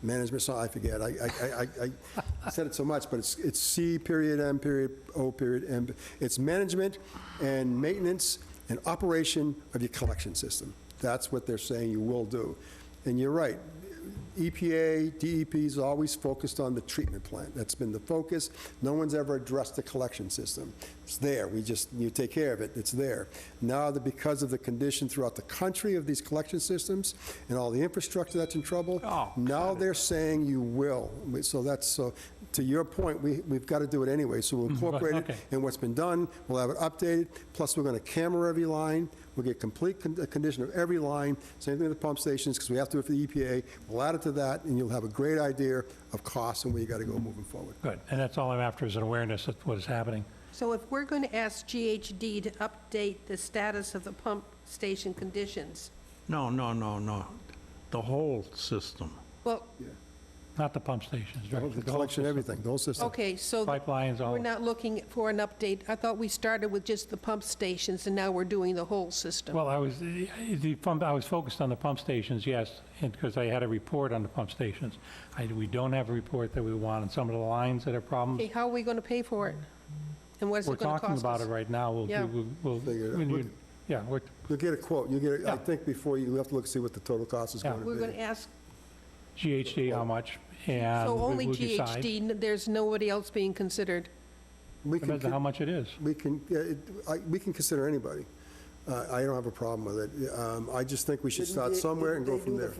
Management, so I forget. I said it so much, but it's C period M period O period M. It's management and maintenance and operation of your collection system. That's what they're saying you will do. And you're right. EPA, DEP's always focused on the treatment plant. That's been the focus. No one's ever addressed the collection system. It's there. You take care of it. It's there. Now that because of the condition throughout the country of these collection systems and all the infrastructure that's in trouble, now they're saying you will. So to your point, we've got to do it anyway. So we'll incorporate it okay. in what's been done. We'll have it updated. Plus, we're going to camera every line. We'll get complete condition of every line. Same thing with the pump stations, because we have to do it for the EPA. We'll add it to that, and you'll have a great idea of costs and where you got to go moving forward. Good, and that's all I'm after is an awareness of what is happening. So if we're going to ask GHD to update the status of the pump station conditions, No, the whole system. well, Not the pump stations, right? The collection, everything, the whole system. okay, so Pipelines, all. we're not looking for an update. I thought we started with just the pump stations, and now we're doing the whole system. Well, I was focused on the pump stations, yes, because I had a report on the pump stations. We don't have a report that we want on some of the lines that are problems. Okay, how are we going to pay for it? And what is We're it going to talking cost us? about it right now. Yeah. We'll, Figure it out. when you- yeah, You'll get a quote. You'll get it, I Yeah. think before you have to look, see what the total cost is Yeah. going to be. We're going to ask, GHD, how much, and so we only will decide. GHD, there's nobody else being considered? We can, Depends on how much it is. we can, we can consider anybody. I don't have a problem with it. I just think we should start somewhere and go from there.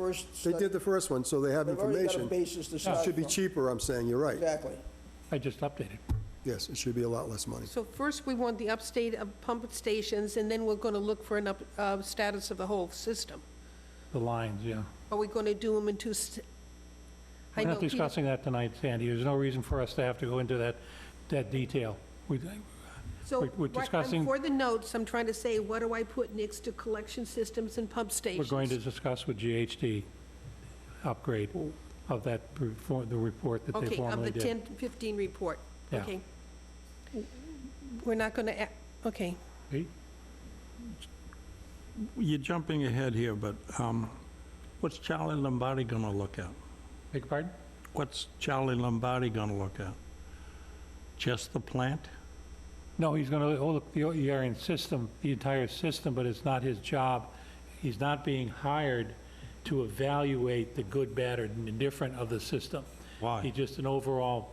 They did the first one, so they have They've already got a information. basis to It start should be from. cheaper, I'm saying, you're right. Exactly. I just updated. Yes, it should be a lot less money. So first, we want the upstate of pump stations, and then we're going to look for an status of the whole system. The lines, yeah. Are we going to do them in two? I We're know not Peter- discussing that tonight, Sandy. There's no reason for us to have to go into that detail. So, we're right, discussing- for the notes, I'm trying to say, what do I put next to collection systems and pump We're stations? going to discuss with GHD upgrade of that, the report that they Okay, of formally the did. 10-15 report. Yeah. Okay. We're not going to, okay. You're jumping ahead here, but what's Charlie Lombardi going to look at? Beg your pardon? What's Charlie Lombardi going to look at? Just the plant? No, he's going to look the entire system, but it's not his job. He's not being hired to evaluate the good, bad, or indifferent of the system. Why? He's just an overall,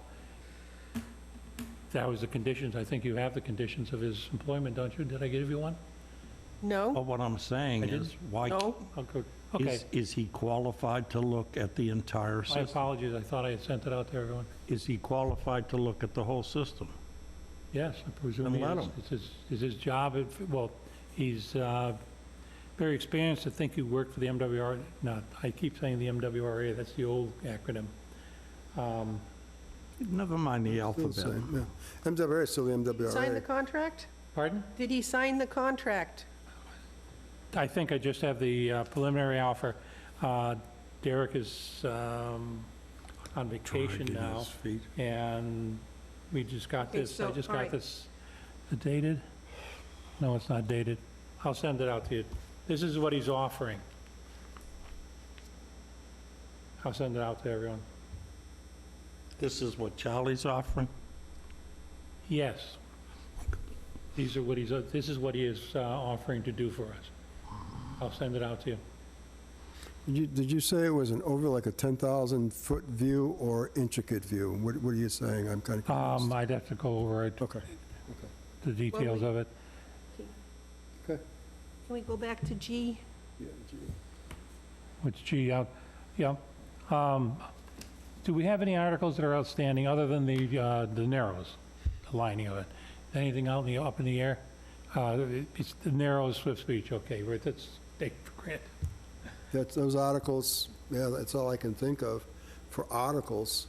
that was the conditions. I think you have the conditions of his employment, don't you? Did I give you one? No? But what I'm saying I is, why, No? Okay. is he qualified to look at the entire My system? apologies. I thought I had sent it out to everyone. Is he qualified to look at the whole system? Yes, I presume he Then let is. him. It's his job. Well, he's very experienced. I think he worked for the MWR. No, I keep saying the MWRA. That's the old acronym. Never mind the Still the alphabet. same, yeah. MWRA is still the Sign the MWRA. contract? Pardon? Did he sign the contract? I think I just have the preliminary offer. Derek is on vacation Dragging now, his feet. and we just got Okay, this. I so, just all got right. this. Is it dated? No, it's not dated. I'll send it out to you. This is what he's offering. I'll send it out to everyone. This is what Charlie's offering? Yes. These are what this is what he is offering to do for us. I'll send it out to you. Did you say it was an over like a 10,000-foot view or intricate view? What are you saying? I'm kind of confused. I'd have to go over it, Okay. the details of it. Okay. Can we go back to G? Which, gee, yeah. Do we have any articles that are outstanding other than the Narrows, the lining of it? Anything out up in the air? It's the Narrows, Swift Beach, okay, right, that's taken for granted. Those articles, yeah, that's all I can think of for articles.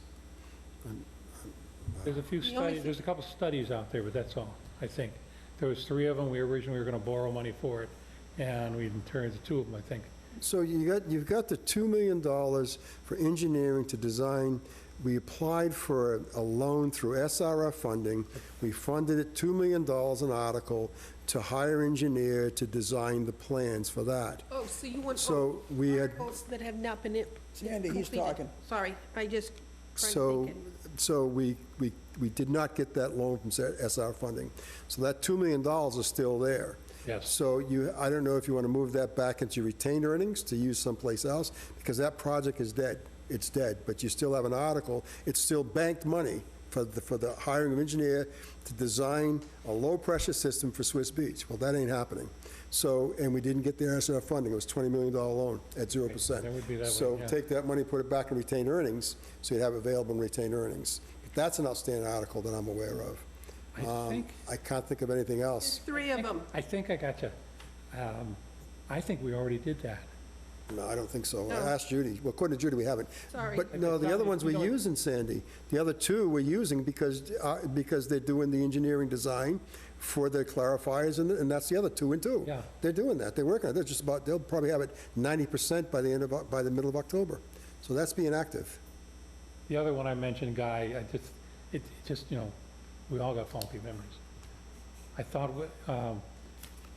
There's a few The only studies, there's a couple studies out there, but that's all, I think. There was 3 of them, we originally were gonna borrow money for it, and we turned to 2 of them, I think. So you've got the $2 million for engineering to design. We applied for a loan through SRF funding. We funded it $2 million an article to hire engineer to design the plans for that. Oh, so you want So we had, articles that have not been Sandy, he's completed. talking. Sorry, I just trying to so, think it. so we did not get that loan from SR funding. So that $2 million is still there. Yes. So I don't know if you want to move that back into retained earnings to use someplace else, because that project is dead. it's dead. But you still have an article, it's still banked money for the hiring of engineer to design a low-pressure system for Swiss Beach. Well, that ain't happening. So, and we didn't get the RSF funding, it was a $20 million loan at 0%. That would be that way, So yeah. take that money, put it back in retained earnings, so you'd have available in retained earnings. That's an outstanding article that I'm aware of. I think, I can't think of anything else. Three of them. I think I got you. I think we already did that. No, I don't think so. No. I asked Judy. Well, according to Judy, we haven't. Sorry. But no, the other ones we're using, Sandy. The other two we're using because they're doing the engineering design for the clarifiers, and that's the other 2 and 2. Yeah. They're doing that. They're working on it. They're just about, they'll probably have it 90% by the middle of October. So that's being active. The other one I mentioned, Guy, it just, we all got funky memories. I thought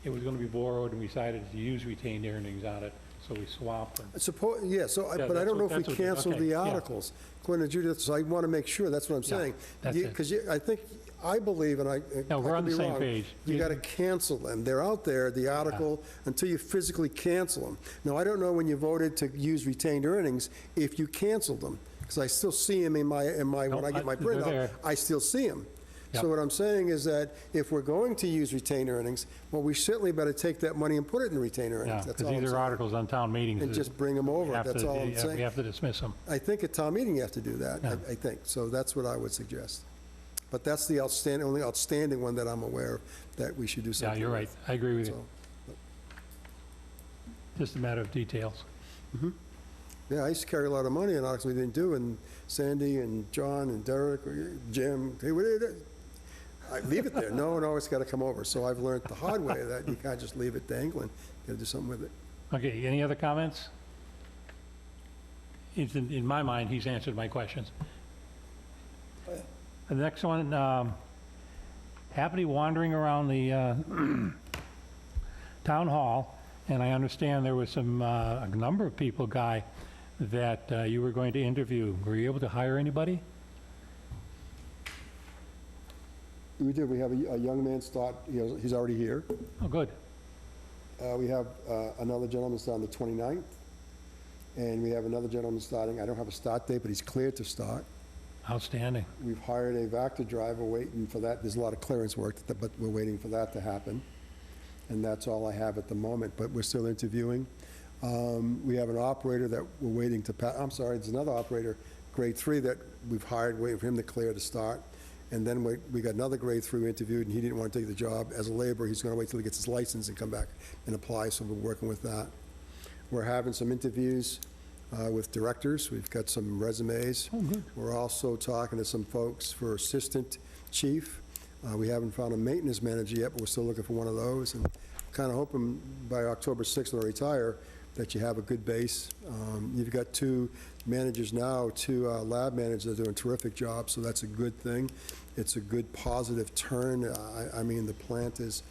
it was going to be borrowed, and we decided to use retained earnings on it, so we swapped them. Yeah, so, Yeah, but I that's don't know what- if we that's what- canceled okay, the yeah. articles. According to Judith, so I want to make sure, that's what I'm Yeah, saying. that's it. Because I believe, and I No, we're I on could the be same wrong, page. you got to cancel them. They're out there, the article, until you physically cancel them. Now, I don't know when you voted to use retained earnings, if you canceled them, because I still see them in my, when I get my they're printout, there. I still see them. Yep. So what I'm saying is that if we're going to use retained earnings, well, we certainly better take that money and put it in retained Yeah, earnings. That's because all I'm these are saying. articles on town meetings. And that just bring them over, we have that's to- all I'm We saying. have to dismiss them. I think at town meeting you have to do that, Yeah. I think. So that's what I would suggest. But that's the only outstanding one that I'm aware of that we should do Yeah, something you're right. with. I agree with you. So, Just a matter of details. yeah, I used to carry a lot of money in articles we didn't do, and Sandy and John and Derek, or Jim, hey, what did it? I leave it there. No, it's got to come over. So I've learned the hard way that you can't just leave it dangling. Got to do something with it. Okay, any other comments? In my mind, he's answered my questions. The next one, happened wandering around the town hall, and I understand there was a number of people, Guy, that you were going to interview. Were you able to hire anybody? We did. We have a young man start. He's already here. Oh, good. We have another gentleman starting the 29th, and we have another gentleman starting, I don't have a start date, but he's cleared to start. Outstanding. We've hired a Vector driver, waiting for that. There's a lot of clearance work, but we're waiting for that to happen. And that's all I have at the moment, but we're still interviewing. We have an operator that we're waiting to, there's another operator, grade 3, that we've hired, waiting for him to clear to start. And then we got another grade 3 we interviewed, and he didn't want to take the job. As a laborer, he's going to wait till he gets his license and come back and apply, so we're working with that. We're having some interviews with directors. We've got some resumes. Oh, good. We're also talking to some folks for assistant chief. We haven't found a maintenance manager yet, but we're still looking for one of those. And kind of hoping by October 6th when I retire, that you have a good base. You've got 2 managers now, 2 lab managers that are doing a terrific jobs, so that's a good thing. It's a good positive turn. I mean, the plant is,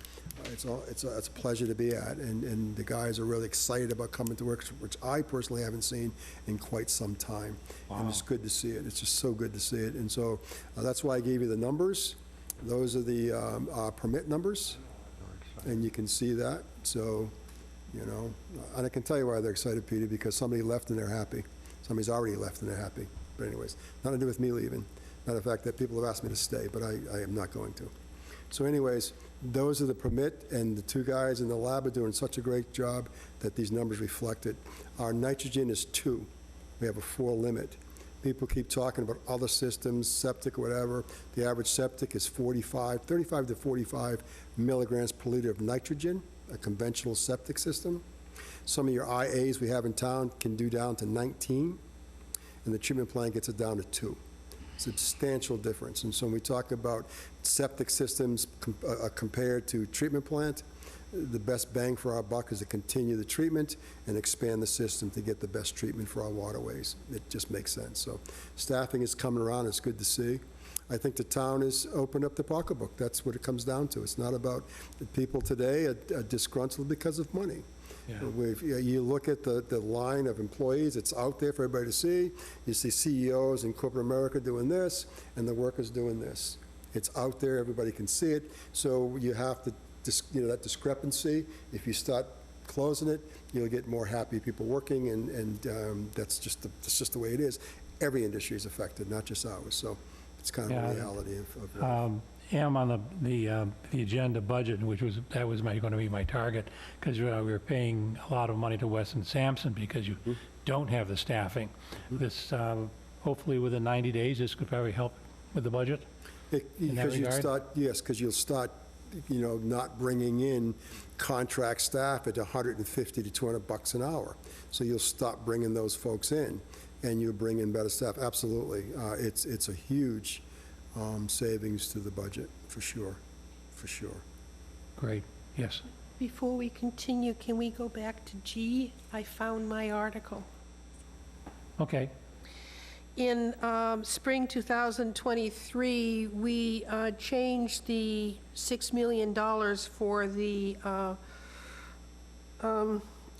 it's a pleasure to be at, and the guys are really excited about coming to work, which I personally haven't seen in quite some time. And it's good to see it. It's just so good to see it. And so that's why I gave you the numbers. Those are the permit numbers, and you can see that. So, and I can tell you why they're excited, Peter, because somebody left and they're happy. Somebody's already left and they're happy. But anyways, nothing to do with me leaving. Matter of fact, that people have asked me to stay, but I am not going to. So anyways, those are the permit, and the 2 guys in the lab are doing such a great job that these numbers reflect it. Our nitrogen is 2. We have a 4 limit. People keep talking about other systems, septic or whatever. The average septic is 35 to 45 milligrams per liter of nitrogen, a conventional septic system. Some of your IAs we have in town can do down to 19, and the treatment plant gets it down to 2. Substantial difference. And so when we talk about septic systems compared to treatment plant, the best bang for our buck is to continue the treatment and expand the system to get the best treatment for our waterways. It just makes sense. So staffing is coming around. It's good to see. I think the town has opened up the pocketbook. That's what it comes down to. It's not about the people today are disgruntled because of money. Yeah. You look at the line of employees, it's out there for everybody to see. You see CEOs in corporate America doing this, and the workers doing this. It's out there, everybody can see it. So you have to, that discrepancy, if you start closing it, you'll get more happy people working, and that's just the way it is. Every industry is affected, not just ours, so it's kind of Yeah. a reality of life. Am on the agenda budget, that was going to be my target, because we were paying a lot of money to Weston Sampson because you don't have the staffing. This, hopefully within 90 days, this could probably help with the budget. in that Because you'd regard? start, yes, because you'll start, not bringing in contract staff at 150 to 200 bucks an hour. So you'll stop bringing those folks in, and you'll bring in better staff. Absolutely. It's a huge savings to the budget, for sure, for sure. Great, yes. Before we continue, can we go back to G? I found my article. Okay, In spring 2023, we changed the $6 million for the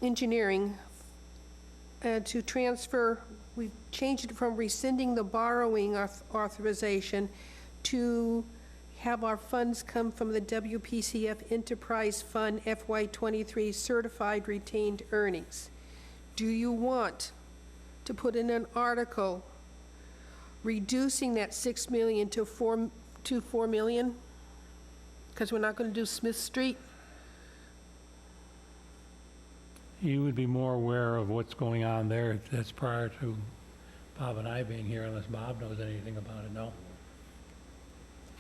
engineering to transfer, we changed it from rescinding the borrowing authorization to have our funds come from the WPCF Enterprise Fund FY23 certified retained earnings. Do you want to put in an article reducing that 6 million to 4 million? Because we're not going to do Smith Street. you would be more aware of what's going on there. That's prior to Bob and I being here, unless Bob knows anything about it, no?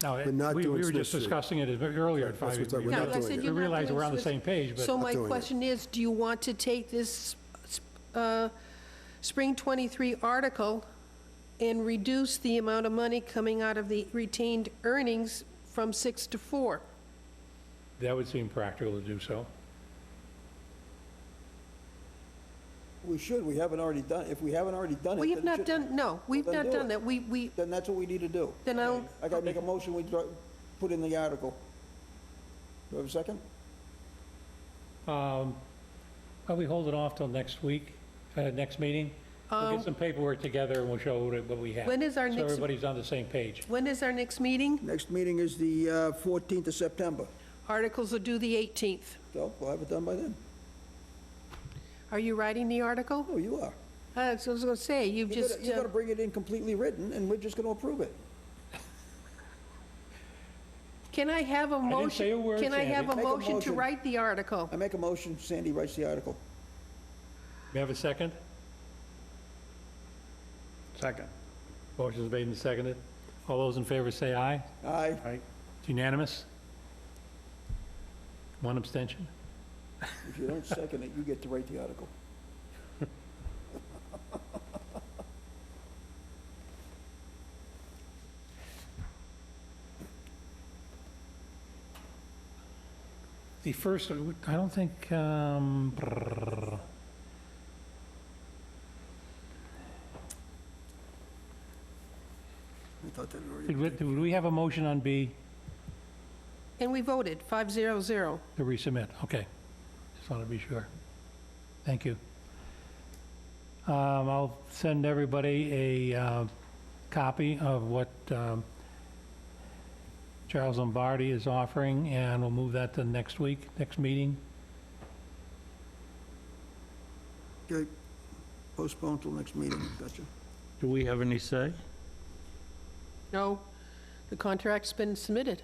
No, We're not we doing were Smith just Street. discussing it earlier at That's 5. what's up. We're Yeah, not I doing said it. We you're not realize doing we're on the Smith- same page, but So my doing it. question is, do you want to take this spring '23 article and reduce the amount of money coming out of the retained earnings from 6 to 4? that would seem practical to do so. We should, we haven't already done, if we haven't already done it, We then have it not should- done, no, we've then not do done it. that. We, Then that's what we need to do. then I'll, I gotta make a motion, put in the article. Do I have a second? Probably hold it off till next week, next meeting. We'll get some paperwork together and we'll show what we have. When is our So next- everybody's on the same page. when is our next meeting? Next meeting is the 14th of September, Articles are due the 18th. so we'll have it done by then. Are you writing the article? Oh, you are. That's what I was going to say, you've just, You gotta bring it in completely written, and we're just gonna approve it. can I have a motion? didn't say a word, Can I have a Sandy. Make a motion to motion. write the article? I make a motion, Sandy writes the article. May I have a second? Second. Motion's made and seconded. All those in favor say aye. Aye. It's unanimous? One abstention? If you don't second it, you get to write the article. The first, I don't think, I thought that already. did we have a motion on B And we voted, 500. to resubmit? Okay. Just want to be sure. Thank you. I'll send everybody a copy of what Charles Lombardi is offering, and we'll move that to next week, next meeting. Okay, postpone till next meeting, gotcha. Do we have any say? No, the contract's been submitted.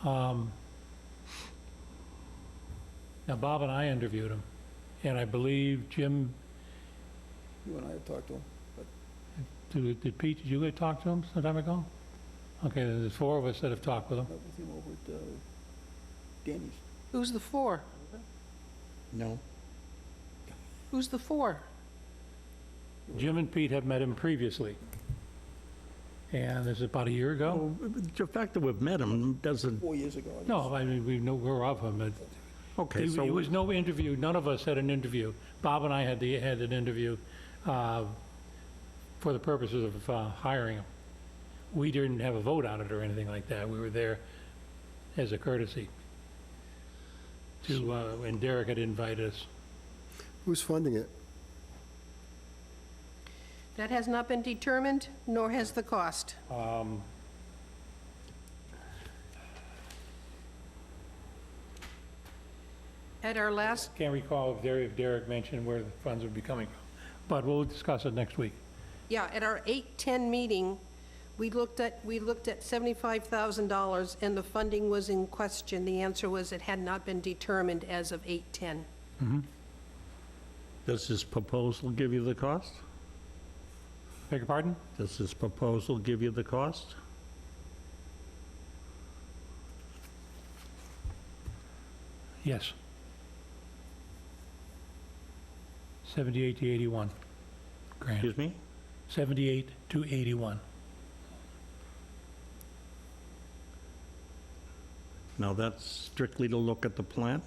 Now, Bob and I interviewed him, and I believe Jim, You and I have talked to him, but did Pete, did you get to talk to him some time ago? Okay, there's 4 of us that have talked with him. met with him over at Danny's. Who's the 4? No. Who's the 4? Jim and Pete have met him previously. And this is about a year ago? Well, the fact that we've met him doesn't, 4 years ago, I guess. No, I mean, we know, we're of him. okay, It so, was no interview, none of us had an interview. Bob and I had an interview for the purposes of hiring him. We didn't have a vote on it or anything like that. We were there as a courtesy to, and Derek had invited us. Who's funding it? That has not been determined, nor has the cost. At our last, Can't recall if Derek mentioned where the funds would be coming from, but we'll discuss it next week. yeah, at our 8:10 meeting, we looked at $75,000, and the funding was in question. The answer was it had not been determined as of 8:10. Does this proposal give you the cost? Beg your pardon? Does this proposal give you the cost? Yes. 78 to 81 grand. Excuse me? 78 to 81. Now, that's strictly to look at the plant?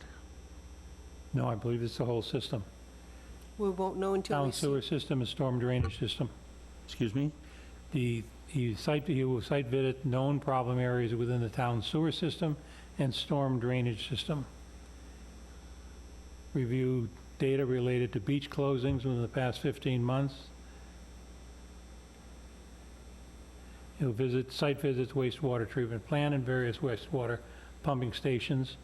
No, I believe it's the whole system. We won't know until we Town see. sewer system and storm drainage system. Excuse me? He will site visit known problem areas within the town sewer system and storm drainage system. Review data related to beach closings within the past 15 months. He'll site visits, wastewater treatment plant and various wastewater pumping stations.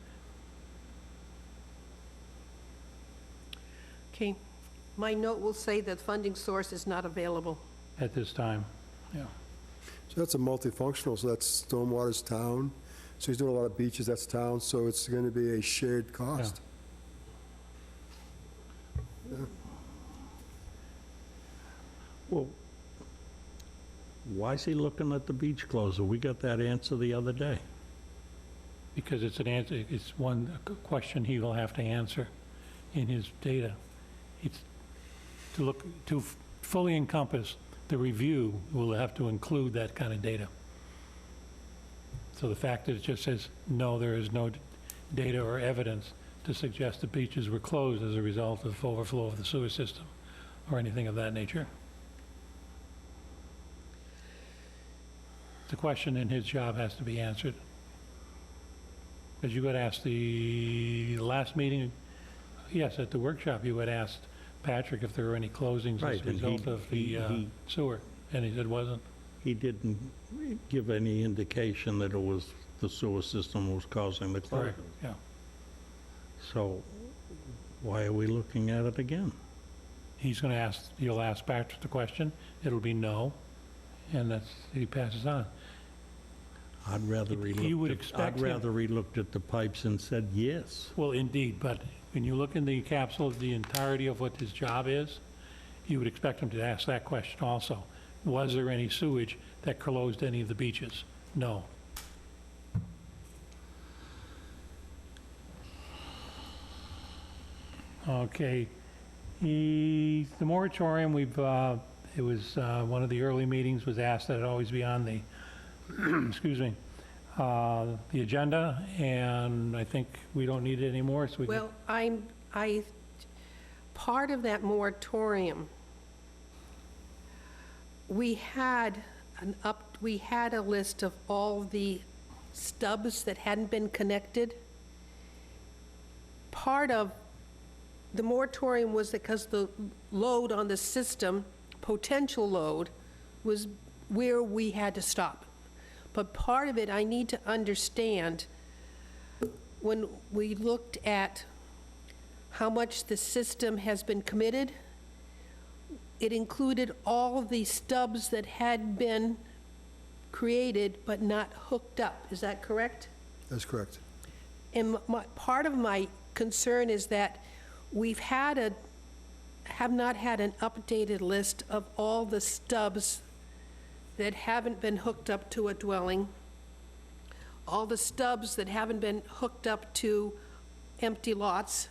Okay. My note will say that funding source is not available. At this time, yeah. So that's a multifunctional, so that's stormwater's town. So he's doing a lot of beaches, that's town, so it's going to be a shared cost. Well, why is he looking at the beach closure? We got that answer the other day. Because it's an answer, it's one question he will have to answer in his data. It's to fully encompass the review, will have to include that kind of data. So the fact that it just says, no, there is no data or evidence to suggest the beaches were closed as a result of overflow of the sewer system or anything of that nature. The question in his job has to be answered. Because you got asked the last meeting, yes, at the workshop, you had asked Patrick if there were any closings as Right, a and result of the sewer, and he said wasn't. He didn't give any indication that it was the sewer system was causing the closure. Correct, yeah. So why are we looking at it again? He's going to ask, you'll ask Patrick the question, it'll be no, and he passes on. I'd rather You would expect I'd him- rather he looked at the pipes and said yes. Well, indeed, but when you look in the capsule of the entirety of what his job is, you would expect him to ask that question also. Was there any sewage that closed any of the beaches? No. Okay. The moratorium, it was, one of the early meetings was asked that it always be on the, excuse me, the agenda, and I think we don't need it anymore, so we can... Well, part of that moratorium, we had a list of all the stubs that hadn't been connected. Part of the moratorium was because the load on the system, potential load, was where we had to stop. But part of it, I need to understand, when we looked at how much the system has been committed, it included all the stubs that had been created but not hooked up. Is that correct? That's correct. And part of my concern is that have not had an updated list of all the stubs that haven't been hooked up to a dwelling, all the stubs that haven't been hooked up to empty lots.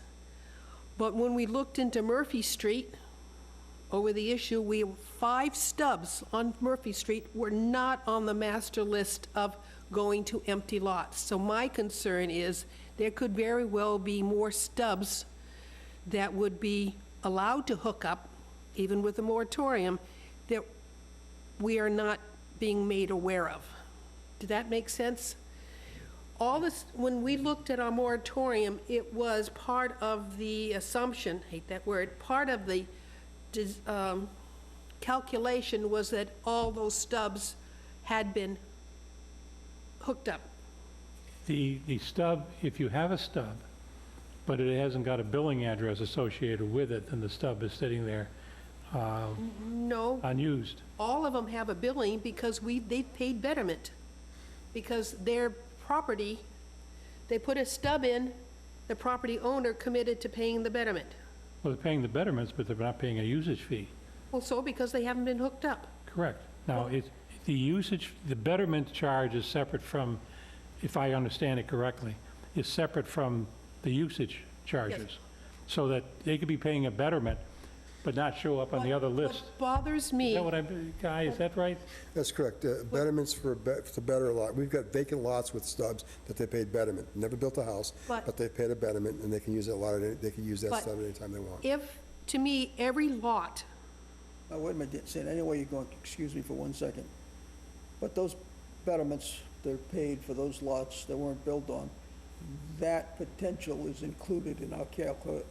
But when we looked into Murphy Street over the issue, 5 stubs on Murphy Street were not on the master list of going to empty lots. So my concern is there could very well be more stubs that would be allowed to hook up, even with the moratorium, that we are not being made aware of. Did that make sense? All this, when we looked at our moratorium, it was part of the assumption, hate that word, part of the calculation was that all those stubs had been hooked up. The stub, if you have a stub but it hasn't got a billing address associated with it, and the stub is sitting there No, unused. all of them have a billing because they've paid betterment. Because their property, they put a stub in, the property owner committed to paying the betterment. Well, they're paying the betterments, but they're not paying a usage fee. Well, so because they haven't been hooked up. Correct. Now, the usage, the betterment charge is separate from, if I understand it correctly, is separate from the usage charges. So that they could be paying a betterment, but not show up on the other list. What bothers Is me, that what I'm, Guy, is that right? That's correct. Betterments to better lot. We've got vacant lots with stubs that they paid betterment. Never built a house, But- but they paid a betterment, and they can use that lot, they can use that But- stub anytime they want. if, to me, every lot, Now, wait a minute, Sid, anyway you're going, excuse me for 1 second. But those betterments, they're paid for those lots that weren't built on, that potential is included in our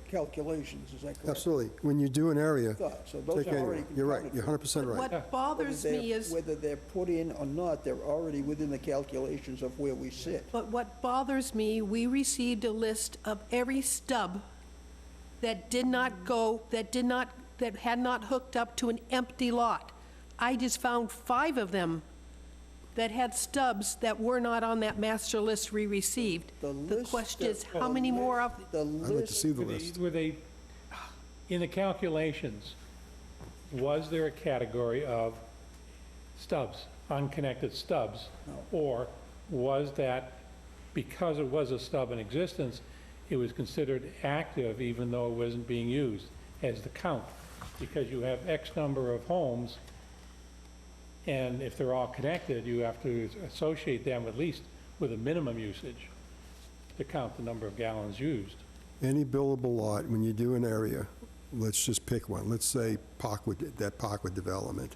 calculations, is that correct? Absolutely. When you do an area, So those take are already any, you're right, accounted you're for. 100% right. what bothers Whether me they're- is, Whether they're put in or not, they're already within the calculations of where we sit. but what bothers me, we received a list of every stub that did not go, that had not hooked up to an empty lot. I just found 5 of them that had stubs that were not on that master list we received. The The list question that- is, how many more of, The I'd like to list, see the list. Were they, in the calculations, was there a category of stubs, unconnected stubs? Or was that, because it was a stub in existence, it was considered active even though it wasn't being used as the count? Because you have X number of homes, and if they're all connected, you have to associate them at least with a minimum usage to count the number of gallons used. Any buildable lot, when you do an area, let's just pick one, let's say Parkwood development.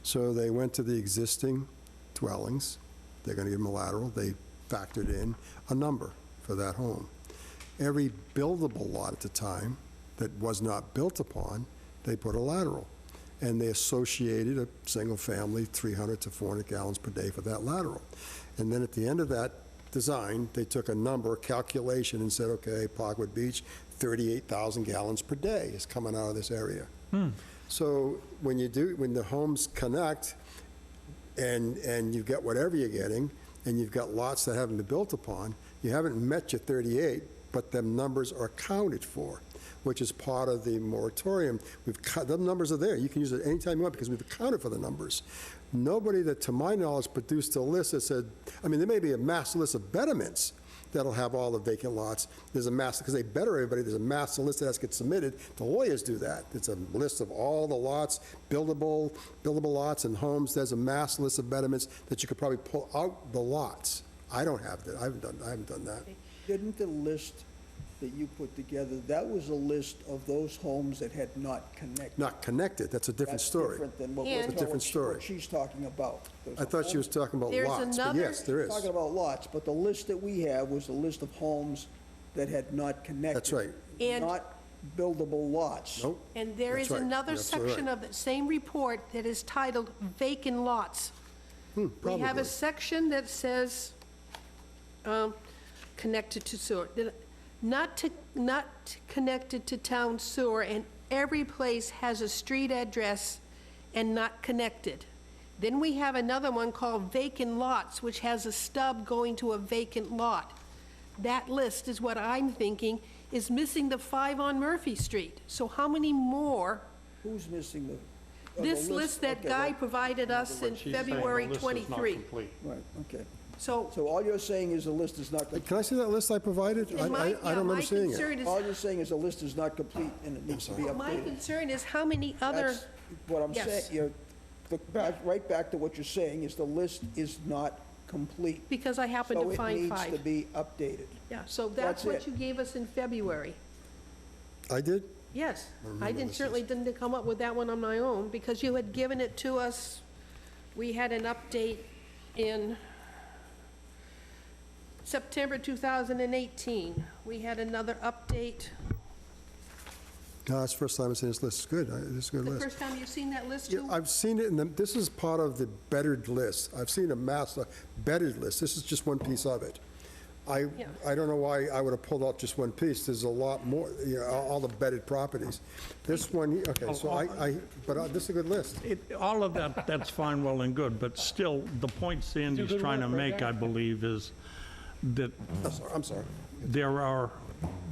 So they went to the existing dwellings, they're gonna give them a lateral, they factored in a number for that home. Every buildable lot at the time that was not built upon, they put a lateral. And they associated a single-family 300 to 400 gallons per day for that lateral. And then at the end of that design, they took a number, calculation, and said, okay, Parkwood Beach, 38,000 gallons per day is coming out of this area. So when the homes connect, and you've got whatever you're getting, and you've got lots that haven't been built upon, you haven't met your 38, but them numbers are accounted for, which is part of the moratorium. The numbers are there. You can use it anytime you want because we've accounted for the numbers. Nobody that, to my knowledge, produced a list that said, I mean, there may be a master list of betterments that'll have all the vacant lots. There's a master, because they better everybody, there's a master list that has to get submitted. The lawyers do that. It's a list of all the lots, buildable lots and homes. There's a master list of betterments that you could probably pull out the lots. I don't have that. I haven't done that. didn't the list that you put together, that was a list of those homes that had not connected. Not connected, that's a different That's story. different than what And- we're It's a different what story. she's talking about. I thought she was talking about There's lots, but another- yes, there is. Talking about lots, but the list that we have was a list of homes that had not connected. That's right. And- Not buildable lots. Nope. And there That's is right. another You're absolutely section right. of the same report that is titled vacant lots. We have Probably. a section that says, connected to sewer, not connected to town sewer, and every place has a street address and not connected. Then we have another one called vacant lots, which has a stub going to a vacant lot. That list is what I'm thinking is missing the 5 on Murphy Street. So how many more? Who's missing the? This list that okay, Guy provided us in She's saying the February list is not 23. complete. Right, okay. So, So all you're saying is the list is not, Can I see that list I provided? I and my, I yeah, don't remember my seeing it. concern is, all you're saying is the list is not complete and it needs to be my updated. concern is how many other, That's what I'm Yes. saying, you're, right back to what you're saying, is the list is not complete. because I happened to find So it needs to 5. be updated. Yeah, so That's that's what it. you gave us in February. I did? Yes, remember I didn't, this certainly didn't come up with that one on my own, because you had given it to us. We had an update in September 2018. We had another update. No, it's the first time I've seen this list. It's good. This is a good The list. first time you've seen that list, Yeah, too? I've seen it, and this is part of the bettered list. I've seen a master bettered list. This is just one piece of it. I Yeah. don't know why I would have pulled out just one piece. There's a lot more, you know, all the bedded properties. This one, okay, so this is a good list. All of that, that's fine, well and good, but still, the point Sandy's good trying to work, right make, there. I believe, is that I'm sorry. there are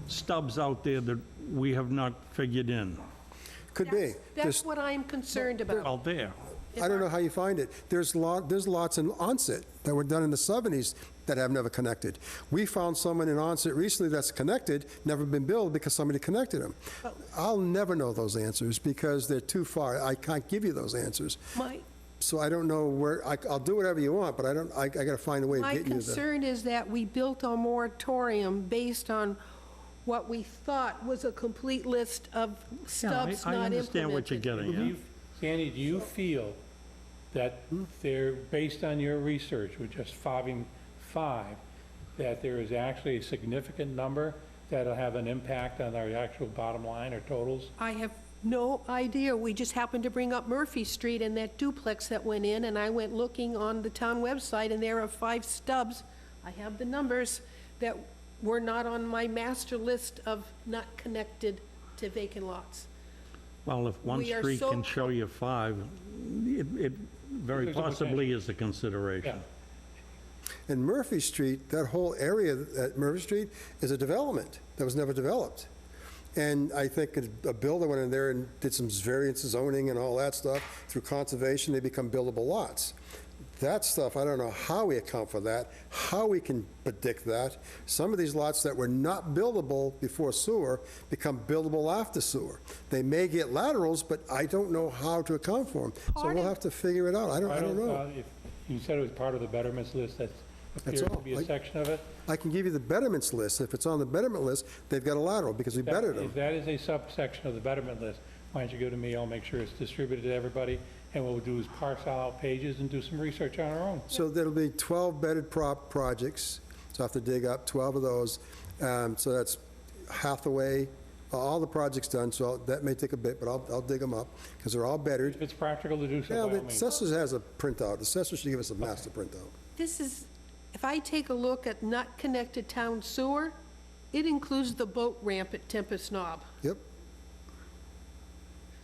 stubs out there that we have not figured in. Could be. That's what I'm concerned about. Out there. I don't know how you find it. There's lots in Onset that were done in the 70s that have never connected. We found someone in Onset recently that's connected, never been billed because somebody connected them. I'll never know those answers because they're too far. I can't give you those answers. So I don't know where, I'll do whatever you want, but I got to find a way to My get you the... concern is that we built a moratorium based on what we thought was a complete list of stubs not implemented. I understand what you're getting at. Sandy, do you feel that they're, based on your research with just five, that there is actually a significant number that'll have an impact on our actual bottom line or totals? I have no idea. We just happened to bring up Murphy Street and that duplex that went in, and I went looking on the town website, and there are 5 stubs. I have the numbers that were not on my master list of not connected to vacant lots. Well, if one We are street so can show you 5, it very There's a possibly is a consideration. Yeah. And Murphy Street, that whole area at Murphy Street is a development that was never developed. And I think a builder went in there and did some variance zoning and all that stuff. Through conservation, they become buildable lots. That stuff, I don't know how we account for that, how we can predict that. Some of these lots that were not buildable before sewer become buildable after sewer. They may get laterals, but I don't know how to account for them. So we'll have to figure it out. I don't know. If you said it was part of the betterments list, that appears to all. be a section of it. I can give you the betterments list. If it's on the betterment list, they've got a lateral because we bettered them. If that is a subsection of the betterment list, why don't you go to me, I'll make sure it's distributed to everybody, and what we'll do is parse out pages and do some research on our own. So there'll be 12 bedded projects, so I have to dig up 12 of those. So that's half the way, all the projects done, so that may take a bit, but I'll dig them up, because they're all bettered. If it's practical to do so, Yeah, by the all means. assessors has a printout. The assessor should give us a master printout. This is, if I take a look at not connected town sewer, it includes the boat ramp at Tempest Knob. Yep.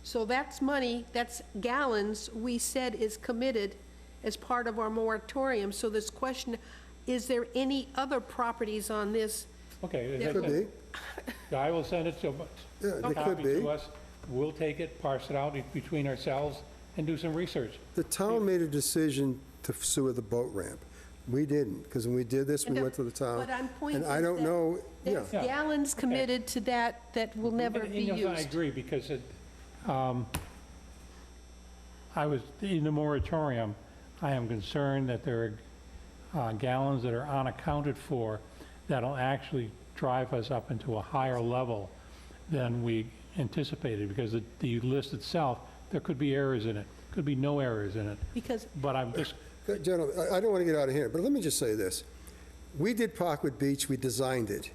So that's money, that's gallons we said is committed as part of our moratorium. So this question, is there any other properties on this? Okay. as I Could said, be. Guy will send it to Yeah, it could copy be. to us. We'll take it, parse it out between ourselves, and do some research. The town made a decision to sewer the boat ramp. We didn't, because when we did this, we went to the town. But I'm pointing And I don't that know, yeah. There's gallons committed to that will never And, be you know, I used. agree, because I was, in the moratorium, I am concerned that there are gallons that are unaccounted for that'll actually drive us up into a higher level than we anticipated, because the list itself, there could be errors in it, could be no errors in it, Because but I'm just, Gentlemen, I don't want to get out of here, but let me just say this. We did Parkwood Beach, we designed it.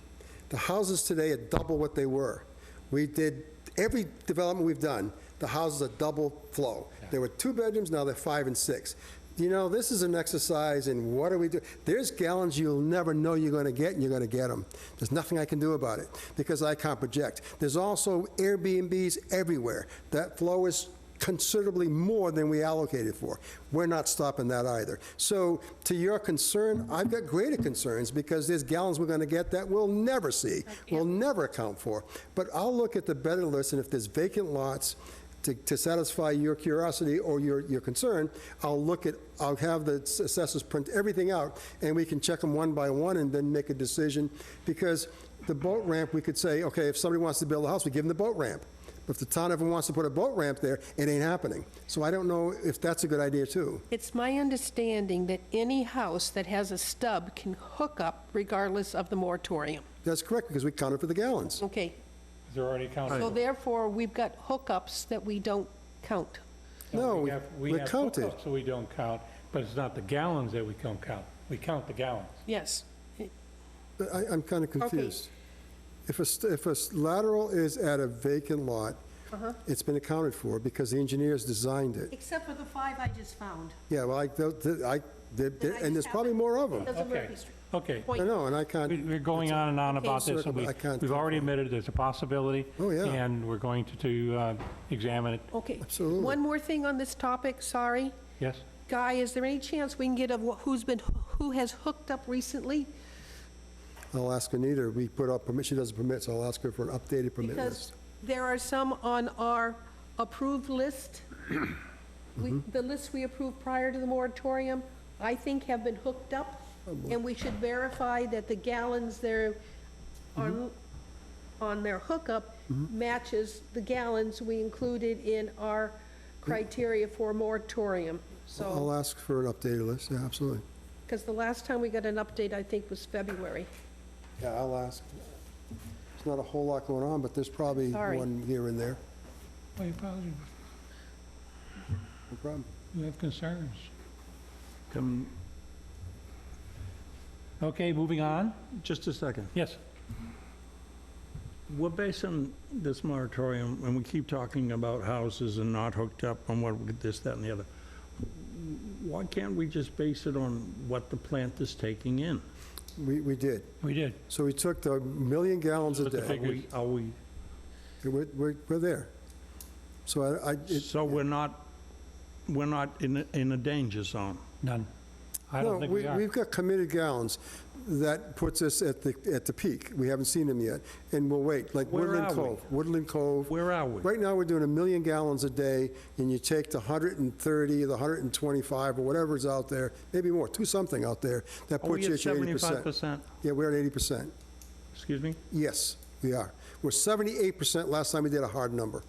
The houses today are double what they were. We did, every development we've done, the houses are double flow. There were 2 bedrooms, now they're 5 and 6. You know, this is an exercise in what do we do? There's gallons you'll never know you're going to get, and you're going to get them. There's nothing I can do about it, because I can't project. There's also Airbnbs everywhere. That flow is considerably more than we allocated for. We're not stopping that either. So to your concern, I've got greater concerns, because there's gallons we're going to get that we'll never see, we'll never account for. But I'll look at the better list, and if there's vacant lots, to satisfy your curiosity or your concern, I'll have the assessors print everything out, and we can check them one by one and then make a decision. Because the boat ramp, we could say, okay, if somebody wants to build a house, we give them the boat ramp. But if the town ever wants to put a boat ramp there, it ain't happening. So I don't know if that's a good idea, too. it's my understanding that any house that has a stub can hook up regardless of the moratorium. That's correct, because we counted for the gallons. Okay, they're already counted. so therefore, we've got hookups that we don't count. No, we we're have counted. hookups that we don't count, but it's not the gallons that we don't count. We count the gallons. Yes. I'm kind of confused. If a lateral is at a vacant lot, it's been accounted for because the engineers designed it. Except for the 5 I just found. Yeah, well, and there's probably more of them. Because of Okay. Murphy Street. Okay. point. No, and I can't, We're going on and on about this, and I can't we've already admitted there's a possibility. Oh, yeah. And we're going to examine it. Okay. Absolutely. One more thing on this topic, sorry. Yes? Guy, is there any chance we can get of who has hooked up recently? I'll ask Anita, we put up permit, she doesn't permit, so I'll ask her for an updated permit Because list. there are some on our approved list. The list we approved prior to the moratorium, I think have been hooked up, and we should verify that the gallons there on their hookup matches the gallons we included in our criteria for moratorium. So, I'll ask for an updated list, yeah, absolutely. because the last time we got an update, I think, was February. Yeah, I'll ask. There's not a whole lot going on, but there's probably Sorry. one here and there, Well, you probably, no problem. you have concerns. Come, Okay, moving on. just a second. Yes, We're basing this moratorium, and we keep talking about houses and not hooked up and what, this, that, and the other. Why can't we just base it on what the plant is taking in? We did. we did. So we took the 1 million gallons a Look at the day. figures. Are we, We're there. So so we're not in a danger zone? None. I don't think we are. We've got committed gallons. That puts us at the peak. We haven't seen them yet, and we'll wait, like Where Woodland are we? Cove. Woodland Cove. Where are we? Right now, we're doing 1 million gallons a day, and you take the 130, the 125, or whatever's out there, maybe more, something out there, that Are we puts you at at your 80%. 75%? Yeah, we're at 80%. Excuse me? Yes, we are. We're 78% last time we did a hard number.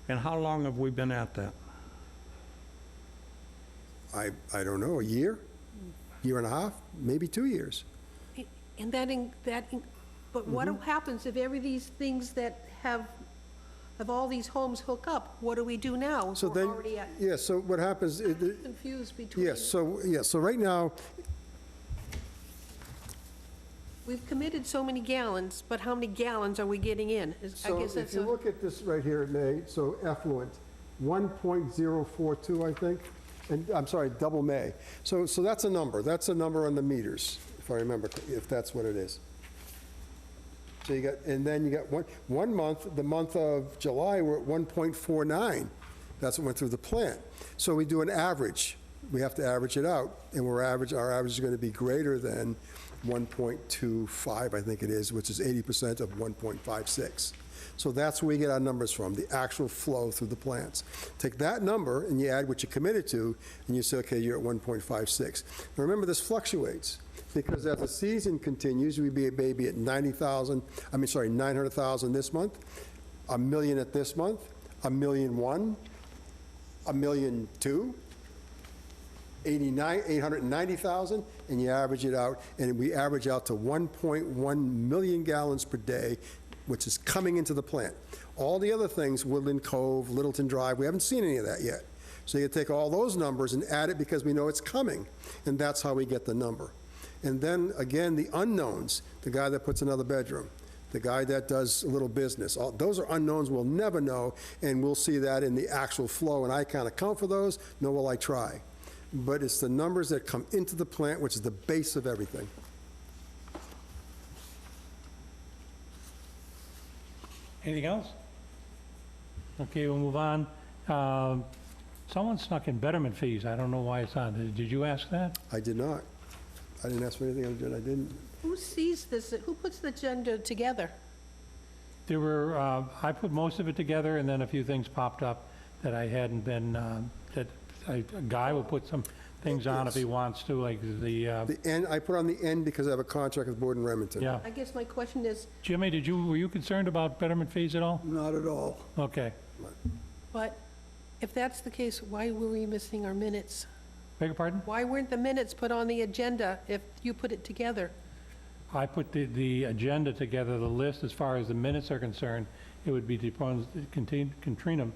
And how long have we been at that? I don't know, a year? Year and a half? Maybe 2 years. And but what happens if every these things that have all these homes hook up? What do we do now? So We're then, already at, yeah, so what happens, confused between. yes, so right now, We've committed so many gallons, but how many gallons are we getting in? I so guess if that's you look at this right here, May, so effluent, 1.042, I think, and, I'm sorry, double May. So that's a number on the meters, if I remember, if that's what it is. So you got, and then you got one month, the month of July, we're at 1.49. That's what went through the plant. So we do an average. We have to average it out, and our average is going to be greater than 1.25, I think it is, which is 80% of 1.56. So that's where we get our numbers from, the actual flow through the plants. Take that number and you add what you committed to, and you say, okay, you're at 1.56. Now remember, this fluctuates, because as the season continues, we'd be maybe at 900,000 this month, 1 million at this month, 1,000,001, 1,000,002, 890,000, and you average it out, and we average out to 1.1 million gallons per day, which is coming into the plant. All the other things, Woodland Cove, Littleton Drive, we haven't seen any of that yet. So you take all those numbers and add it because we know it's coming, and that's how we get the number. And then, again, the unknowns, the guy that puts another bedroom, the guy that does a little business, those are unknowns we'll never know, and we'll see that in the actual flow, and I can't account for those, nor will I try. But it's the numbers that come into the plant, which is the base of everything. Anything else? Okay, we'll move on. Someone snuck in betterment fees. I don't know why it's on. Did you ask that? I did not. I didn't ask for anything, I didn't. Who sees this, who puts the agenda together? There were, I put most of it together, and then a few things popped up that I hadn't been, a guy will put some things on if he wants to, like the, The end, I put on the end because I have a contract with Borden Remington. yeah. I guess my question is, Jimmy, were you concerned about betterment fees at all? Not at all. Okay. but if that's the case, why were we missing our minutes? Beg your pardon? Why weren't the minutes put on the agenda if you put it together? I put the agenda together, the list, as far as the minutes are concerned, it would be, Katrina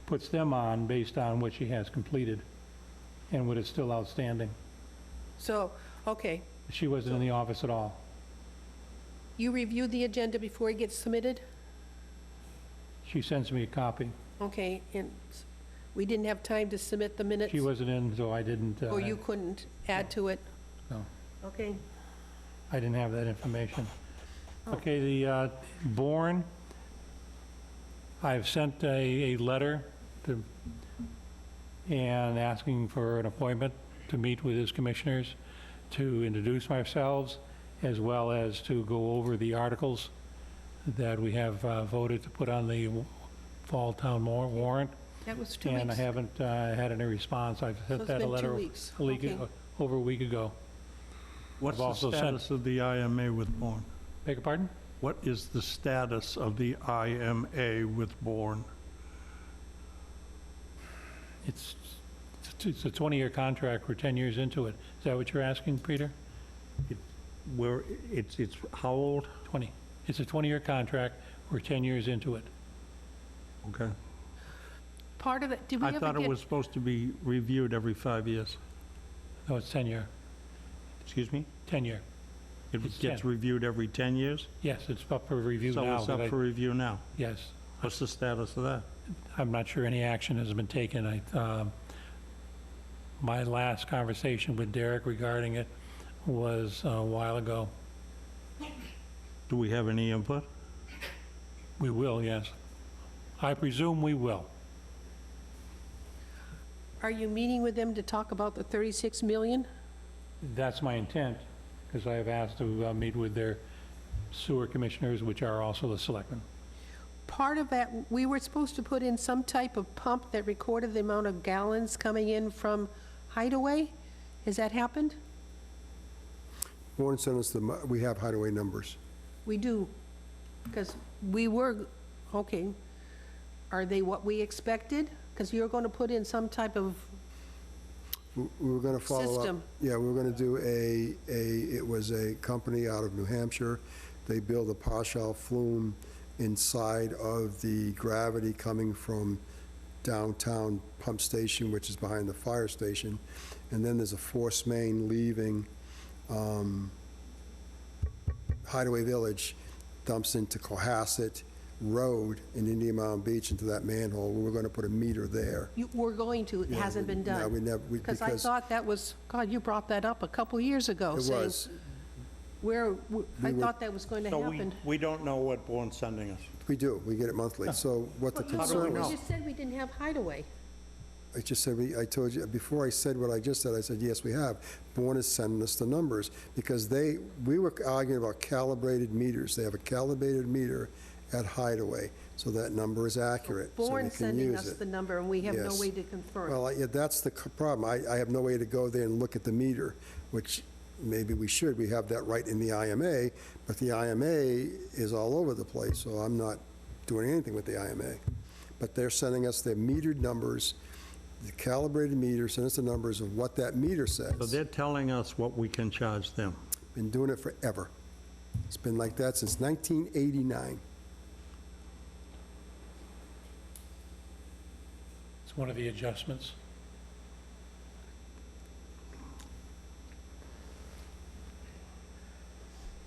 puts them on based on what she has completed and what is still outstanding. So, okay, She wasn't in the office at all. you reviewed the agenda before it gets submitted? She sends me a copy. Okay, and we didn't have time to submit the minutes? She wasn't in, so I didn't. Or you couldn't add to it? No. Okay. I didn't have that information. Okay, the Bourne, I've sent a letter to, and asking for an appointment to meet with his commissioners, to introduce ourselves, as well as to go over the articles that we have voted to put on the fall town warrant. That was 2 weeks. And I haven't had any response. I've So sent it's that a been 2 letter weeks. a week Okay. ago- over a week ago. What's I've the also sent- status of the IMA with Bourne? Beg your pardon? What is the status of the IMA with Bourne? It's a 20-year contract. We're 10 years into it. Is that what you're asking, Peter? Where, it's how old? 20. It's a 20-year contract. We're 10 years into it. Okay. Part of it, did we I ever thought it get, was supposed to be reviewed every 5 years. No, it's 10-year. Excuse me? 10-year. It It's gets 10. reviewed every 10 years? Yes, it's up for review So now. it's but up for review now. Yes. What's the status of that? I'm not sure any action has been taken. My last conversation with Derek regarding it was a while ago. Do we have any input? We will, yes. I presume we will. are you meeting with them to talk about the 36 million? That's my intent, because I have asked to meet with their sewer commissioners, which are also the selectmen. Part of that, we were supposed to put in some type of pump that recorded the amount of gallons coming in from Hideaway. Has that happened? Warren sent us we have hideaway numbers. We do, because we were, okay. Are they what we expected? Because you're going to put in some type of We were going to follow up. system. Yeah, we were going to do it was a company out of New Hampshire. They build a partial flume inside of the gravity coming from downtown pump station, which is behind the fire station. And then there's a force main leaving Hideaway Village, dumps into Cohasset Road in Indian Mountain Beach into that manhole. We were going to put a meter there. We're going to, it Yeah, hasn't been no, done. we never, Because I thought that was, God, you brought that up a couple years ago. it saying was, I were- thought that was going to So happen. we don't know what Bourne's sending us. we do, we get it monthly. So what the But you concern was, just said we didn't have Hideaway. I just said, I told you, before I said what I just said, I said, yes, we have. Bourne is sending us the numbers, because we were arguing about calibrated meters. They have a calibrated meter at Hideaway, so that number is accurate, so we Bourne's can sending use us it. the number, and we have no Yes. way to confirm. Well, yeah, that's the problem. I have no way to go there and look at the meter, which maybe we should. We have that right in the IMA, but the IMA is all over the place, so I'm not doing anything with the IMA. But they're sending us their metered numbers, the calibrated meter, send us the numbers of what that meter says. So they're telling us what we can charge them. Been doing it forever. It's been like that since 1989. It's one of the adjustments.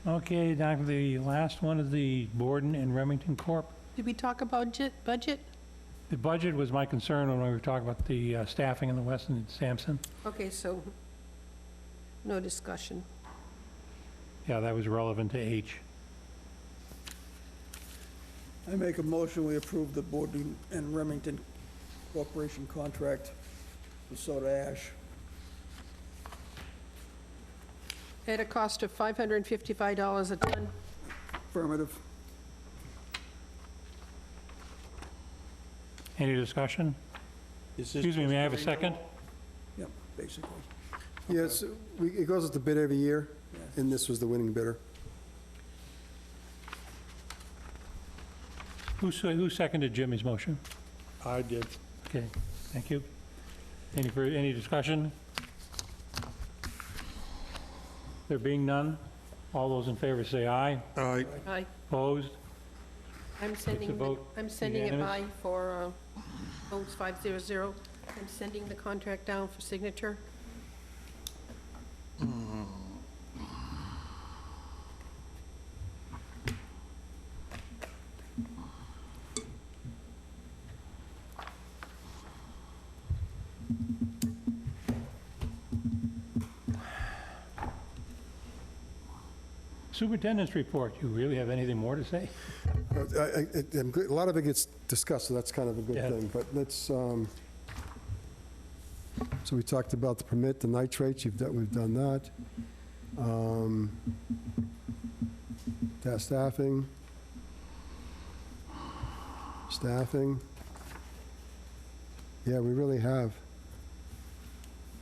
Okay, down to the last one is the Borden and Remington Corp. Did we talk about budget? The budget was my concern when we were talking about the staffing in the Weston and Sampson. Okay, so no discussion. Yeah, that was relevant to H. I make a motion, we approve the Borden and Remington Corporation contract for soda ash. At a cost of $555 a ton. Affirmative. Any discussion? Excuse me, may I have a second? Yep, basically. Yes, it goes with the bid every year, and this was the winning bidder. Who seconded Jimmy's motion? I did. Okay, thank you. Any discussion? There being none, all those in favor say aye. Aye. Aye. Opposed? I'm sending, vote I'm sending it unanimous? by for votes 500. I'm sending the contract down for signature. Superintendent's report, you really have anything more to say? I'm good. A lot of it gets discussed, so that's kind of a good Yeah. thing, but let's, so we talked about the permit, the nitrates, we've done that. That staffing. Yeah, we really have.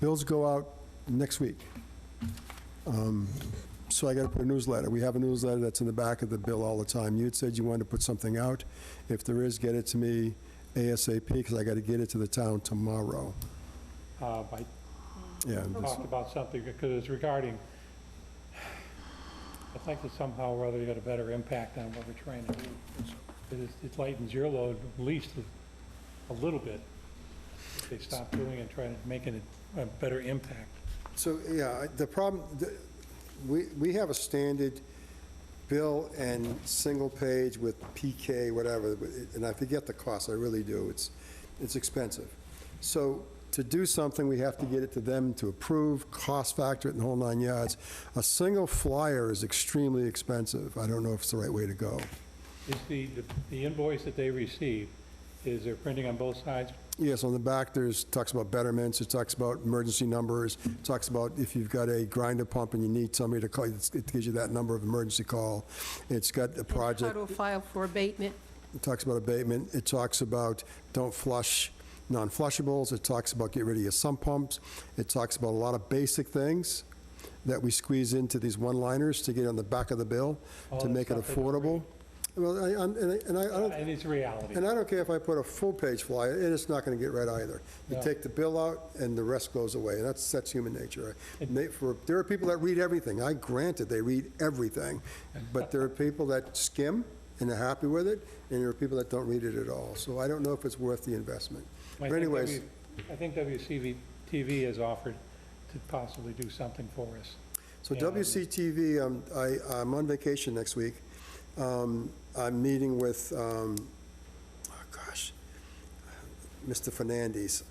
Bills go out next week. So I got to put a newsletter. We have a newsletter that's in the back of the bill all the time. You had said you wanted to put something out. If there is, get it to me ASAP, because I got to get it to the town tomorrow. I Yeah, talked about something, because it's regarding, I'd like to somehow or other get a better impact on what we're trying to do. It lightens your load at least a little bit. If they stop doing it, try to make it a better impact. so, yeah, the problem, we have a standard bill and single page with PK, whatever, and I forget the cost, I really do. It's expensive. So to do something, we have to get it to them to approve, cost factor it, and the whole 9 yards. A single flyer is extremely expensive. I don't know if it's the right way to go. Is the invoice that they receive, is there printing on both sides? Yes, on the back, talks about betterments, it talks about emergency numbers, it talks about if you've got a grinder pump and you need somebody to call, it gives you that number of emergency call. It's got a project. How to file for abatement. It talks about abatement. It talks about don't flush non-flushables. It talks about get rid of your sump pumps. It talks about a lot of basic things that we squeeze into these one-liners to get on the back of the bill All to that make it stuff they don't affordable. Well, I don't, And it's reality. and I don't care if I put a full-page flyer, and it's not going to get read either. You No. take the bill out, and the rest goes away, and that's human nature. It- There are people that read everything. Granted, they read everything, but there are people that skim and are happy with it, and there are people that don't read it at all. So I don't know if it's worth the investment. I But think anyways, I think WCTV has offered to possibly do something for us. so Yeah. WCTV, I'm on vacation next week. I'm meeting with, Mr. Fernandez.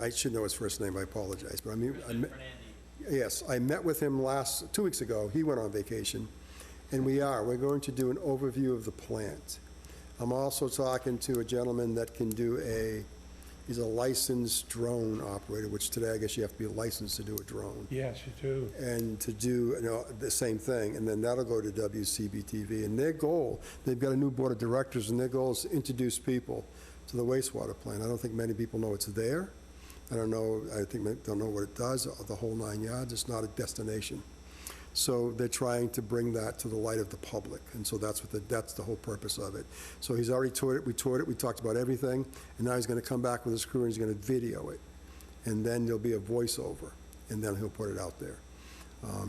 I should know his first name, I apologize, but yes, I met with him 2 weeks ago. He went on vacation, and we're going to do an overview of the plant. I'm also talking to a gentleman that can do he's a licensed drone operator, which today I guess you have to be licensed to do a drone. Yes, you do. And to do the same thing, and then that'll go to WCBTV. And their goal, they've got a new board of directors, and their goal is to introduce people to the wastewater plant. I don't think many people know it's there. I think they don't know what it does, the whole 9 yards. It's not a destination. So they're trying to bring that to the light of the public, and so that's the whole purpose of it. So he's already toured it, we talked about everything, and now he's going to come back with his crew and he's going to video it. And then there'll be a voiceover, and then he'll put it out there.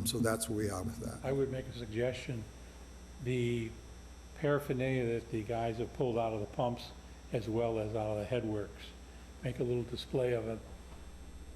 So that's where we are with that. I would make a suggestion. The paraphernalia that the guys have pulled out of the pumps as well as out of the headworks, make a little display of it.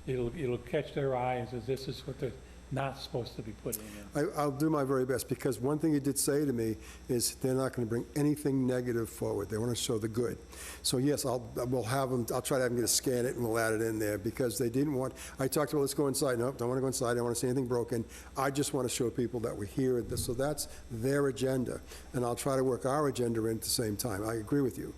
It'll catch their eye and says, this is what they're not supposed to be putting in. I'll do my very best, because one thing he did say to me is they're not going to bring anything negative forward. They want to show the good. So yes, I'll try to have them get to scan it, and we'll add it in there, because they didn't want, I talked about, let's go inside. Nope, don't want to go inside. I don't want to see anything broken. I just want to show people that we're here. So that's their agenda, and I'll try to work our agenda in at the same time. I agree with you,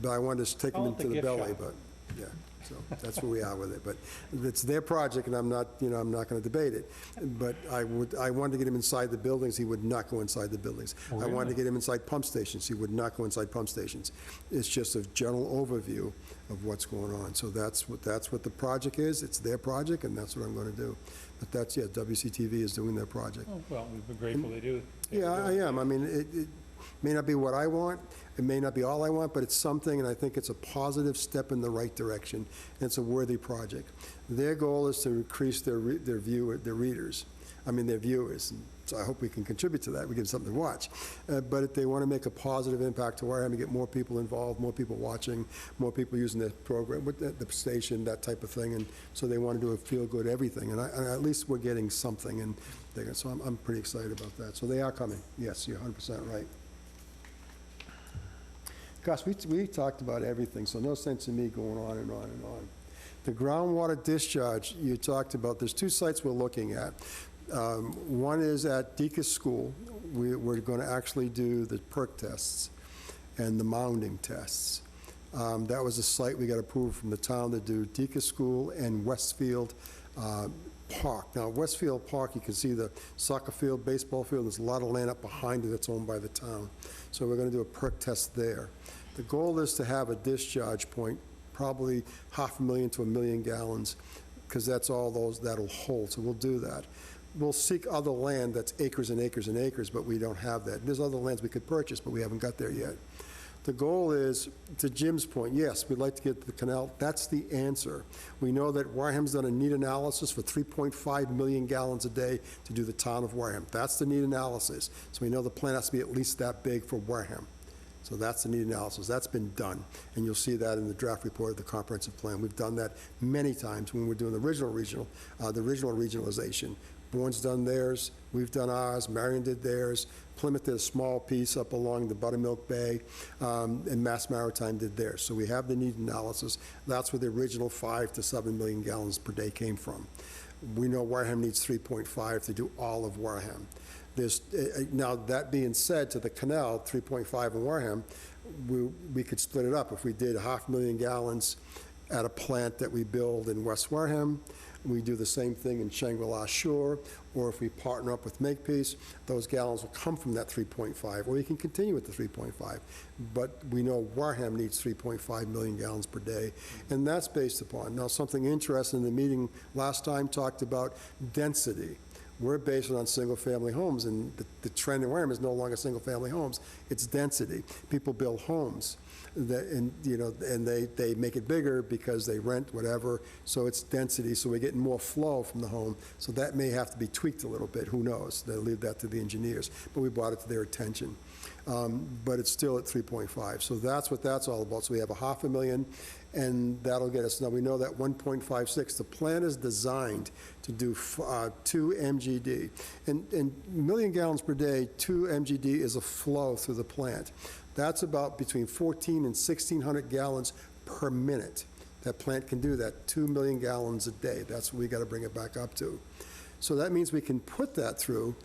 but I wanted to take them Call it the into the gift belly, shop. but, yeah. So that's where we are with it. But it's their project, and I'm not going to debate it. But I wanted to get him inside the buildings. He would not go inside the buildings. Oh, I wanted to really? get him inside pump stations. He would not go inside pump stations. It's just a general overview of what's going on. So that's what the project is. It's their project, and that's what I'm going to do. But WCTV is doing their project. Oh, well, we've been grateful they do. Yeah, I am. I mean, it may not be what I want, it may not be all I want, but it's something, and I think it's a positive step in the right direction, and it's a worthy project. Their goal is to increase their readers, their viewers, and so I hope we can contribute to that, we give them something to watch. But they want to make a positive impact to Wareham and get more people involved, more people watching, more people using the program, with the station, that type of thing, and so they want to do a feel-good everything, and at least we're getting something, and so I'm pretty excited about that. So they are coming, yes, you're 100% right. Gosh, we talked about everything, so no sense in me going on and on and on. The groundwater discharge you talked about, there's 2 sites we're looking at. One is at Deacon's School. We're going to actually do the perk tests and the mounding tests. That was a site we got approved from the town to do Deacon's School and Westfield Park. Now, Westfield Park, you can see the soccer field, baseball field, there's a lot of land up behind it that's owned by the town. So we're going to do a perk test there. The goal is to have a discharge point, probably 500,000 to 1 million gallons, because that's all that'll hold, so we'll do that. We'll seek other land that's acres and acres and acres, but we don't have that. There's other lands we could purchase, but we haven't got there yet. The goal is, to Jim's point, yes, we'd like to get to the canal. That's the answer. We know that Wareham's done a need analysis for 3.5 million gallons a day to do the town of Wareham. That's the need analysis. So we know the plant has to be at least that big for Wareham. So that's the need analysis. That's been done. And you'll see that in the draft report of the comprehensive plan. We've done that many times when we're doing the original regionalization. Bourne's done theirs, we've done ours, Marion did theirs, Plymouth did a small piece up along the Buttermilk Bay, and Mass Maritime did theirs. So we have the need analysis. That's where the original 5 to 7 million gallons per day came from. We know Wareham needs 3.5 to do all of Wareham. Now, that being said, to the canal, 3.5 in Wareham, we could split it up. If we did 500,000 gallons at a plant that we build in West Wareham, we do the same thing in Shangri-La Shore, or if we partner up with Makepeace, those gallons will come from that 3.5, or you can continue with the 3.5. But we know Wareham needs 3.5 million gallons per day, and that's based upon, now something interesting in the meeting last time talked about density. We're based on single-family homes, and the trend in Wareham is no longer single-family homes, it's density. People build homes. And they make it bigger because they rent, whatever, so it's density, so we're getting more flow from the home, so that may have to be tweaked a little bit, who knows? They'll leave that to the engineers, but we brought it to their attention. But it's still at 3.5, so that's what that's all about. So we have 500,000, and that'll get us, now we know that 1.56, the plan is designed to do 2 MGD. And million gallons per day, 2 MGD is a flow through the plant. That's about between 1,400 and 1,600 gallons per minute. That plant can do that, 2 million gallons a day. That's what we got to bring it back up to. So that means we can put that through,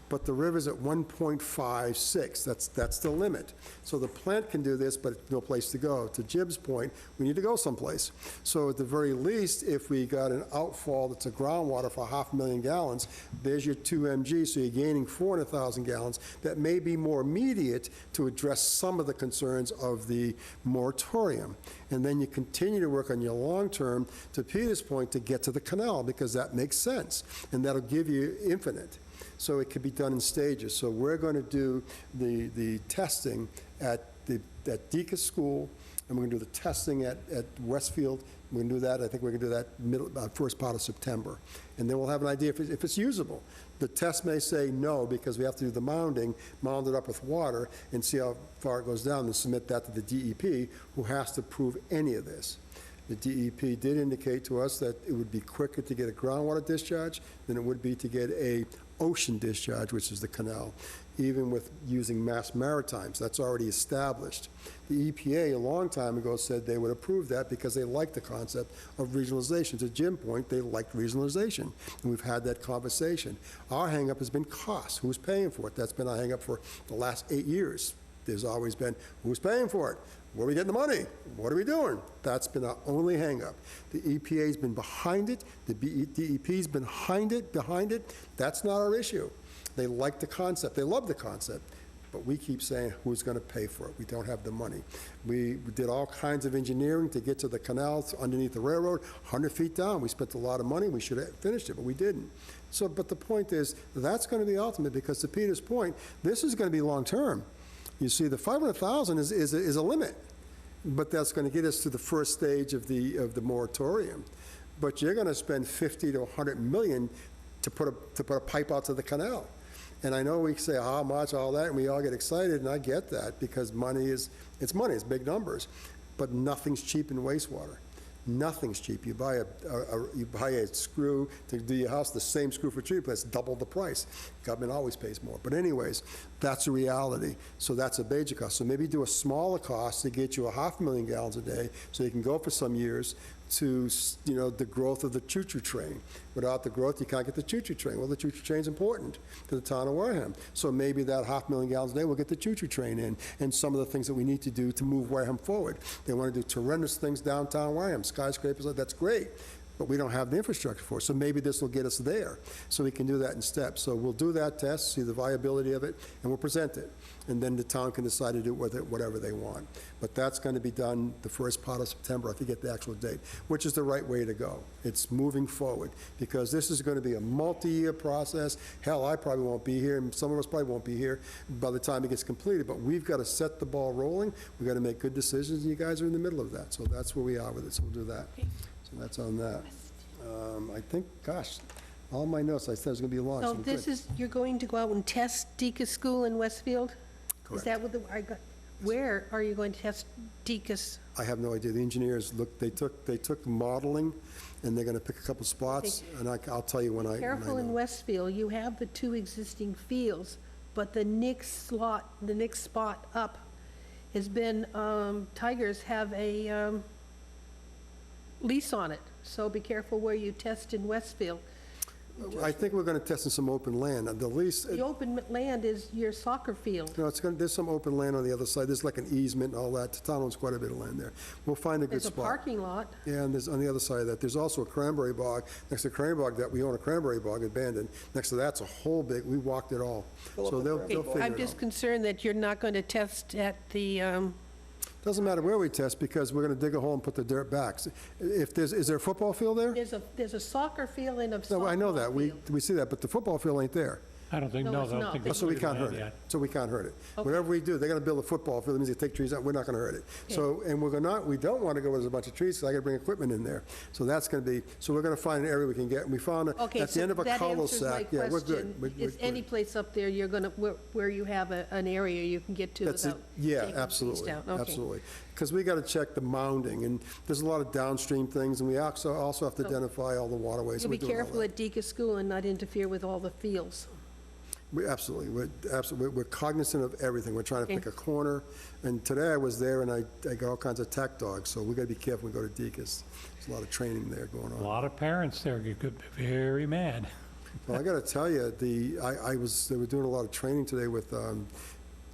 but the river's at 1.56. That's the limit. So the plant can do this, but it's no place to go. To Jim's point, we need to go someplace. So at the very least, if we got an outfall that's a groundwater for 500,000 gallons, there's your 2 mg, so you're gaining 400,000 gallons. That may be more immediate to address some of the concerns of the moratorium. And then you continue to work on your long-term, to Peter's point, to get to the canal, because that makes sense. And that'll give you infinite. So it could be done in stages. So we're going to do the testing at Deacon's School, and we're going to do the testing at Westfield. We're going to do that, I think we're going to do that first part of September. And then we'll have an idea if it's usable. The test may say no, because we have to do the mound it up with water, and see how far it goes down, and submit that to the DEP, who has to prove any of this. The DEP did indicate to us that it would be quicker to get a groundwater discharge than it would be to get a ocean discharge, which is the canal, even with using Mass Maritimes. That's already established. The EPA a long time ago said they would approve that because they liked the concept of regionalization. To Jim's point, they liked regionalization, and we've had that conversation. Our hangup has been cost. Who's paying for it? That's been our hangup for the last 8 years. There's always been, who's paying for it? Where are we getting the money? What are we doing? That's been our only hang-up. The EPA's been behind it. The DEP's been behind it. That's not our issue. They like the concept. They love the concept. But we keep saying, who's going to pay for it? We don't have the money. We did all kinds of engineering to get to the canals underneath the railroad, 100 feet down. We spent a lot of money. We should have finished it, but we didn't. So, but the point is, that's going to be ultimate, because to Peter's point, this is going to be long-term. You see, the 500,000 is a limit, but that's going to get us to the first stage of the moratorium. But you're going to spend 50 to 100 million to put a pipe out to the canal. And I know we say how much, all that, and we all get excited, and I get that, because money is big numbers, but nothing's cheap in wastewater. Nothing's cheap. You buy a screw to do your house, the same screw for treatment, that's double the price. Government always pays more. But anyways, that's a reality. So that's a major cost. So maybe do a smaller cost to get you 500,000 gallons a day, so you can go for some years, to, the growth of the choo-choo train. Without the growth, you can't get the choo-choo train. Well, the choo-choo train's important to the town of Wareham. So maybe that 500,000 gallons a day will get the choo-choo train in, and some of the things that we need to do to move Wareham forward. They want to do tremendous things downtown Wareham, skyscrapers, that's great, but we don't have the infrastructure for it. So maybe this will get us there, so we can do that in steps. So we'll do that test, see the viability of it, and we'll present it. And then the town can decide to do with it whatever they want. But that's going to be done the first part of September, I forget the actual date, which is the right way to go. It's moving forward, because this is going to be a multi-year process. Hell, I probably won't be here, and some of us probably won't be here by the time it gets completed, but we've got to set the ball rolling. We've got to make good decisions, and you guys are in the middle of that. So that's where we are with it, so we'll do that. So that's on that. I think, gosh, all my notes, I said it was going to be long, so So we're this good. is, you're going to go out and test Deacon School in Westfield? Is that what where are you going to test Deacon? I have no idea. The engineers, look, they took modeling, and they're going to pick a couple spots, and I'll tell you when I Careful in know. Westfield, you have the 2 existing fields, but the next spot up has been, Tigers have a lease on it, so be careful where you test in Westfield. I think we're going to test in some open land. The lease, The open land is your soccer field. there's some open land on the other side. There's like an easement and all that. The town owns quite a bit of land there. We'll find a good There's a spot. parking lot. Yeah, and there's, on the other side of that, there's also a cranberry bog. Next to the cranberry bog, that we own a cranberry bog abandoned. Next to that's a whole big, we walked it all. So they'll figure it out. I'm just concerned that you're not going to test at the, Doesn't matter where we test, because we're going to dig a hole and put the dirt back. If is there a football field there? there's a soccer field and a softball field. No, I know that. We see that, but the football field ain't there. I don't think, No, no, it's I don't not. think. Oh, it's So we included can't in hurt that it. yet. So we can't hurt it. Okay. Whatever we do, they're going to build a football field, it means they take trees out, we're not going to hurt it. So, and we don't want to go where there's a bunch of trees, because I got to bring equipment in there. So that's going to be, so we're going to find an area we can get, and we found, Okay, at the so end of a that answers my cul-de-sac, yeah, we're good. question. We're Is any good. place up there you're going to, where you have an area you can get to That's it. without Yeah, taking trees absolutely, down? Okay. absolutely. Because we got to check the mounding, and there's a lot of downstream things, and we also have to identify all the waterways. You'll We're be doing all careful that. at Deacon School and not interfere with all the fields. We're cognizant of everything. We're trying to Okay. pick a corner. And today I was there, and I got all kinds of attack dogs, so we got to be careful when we go to Deacon's. There's a lot of training there going A on. lot of parents there could be very mad. Well, I got to tell you, they were doing a lot of training today with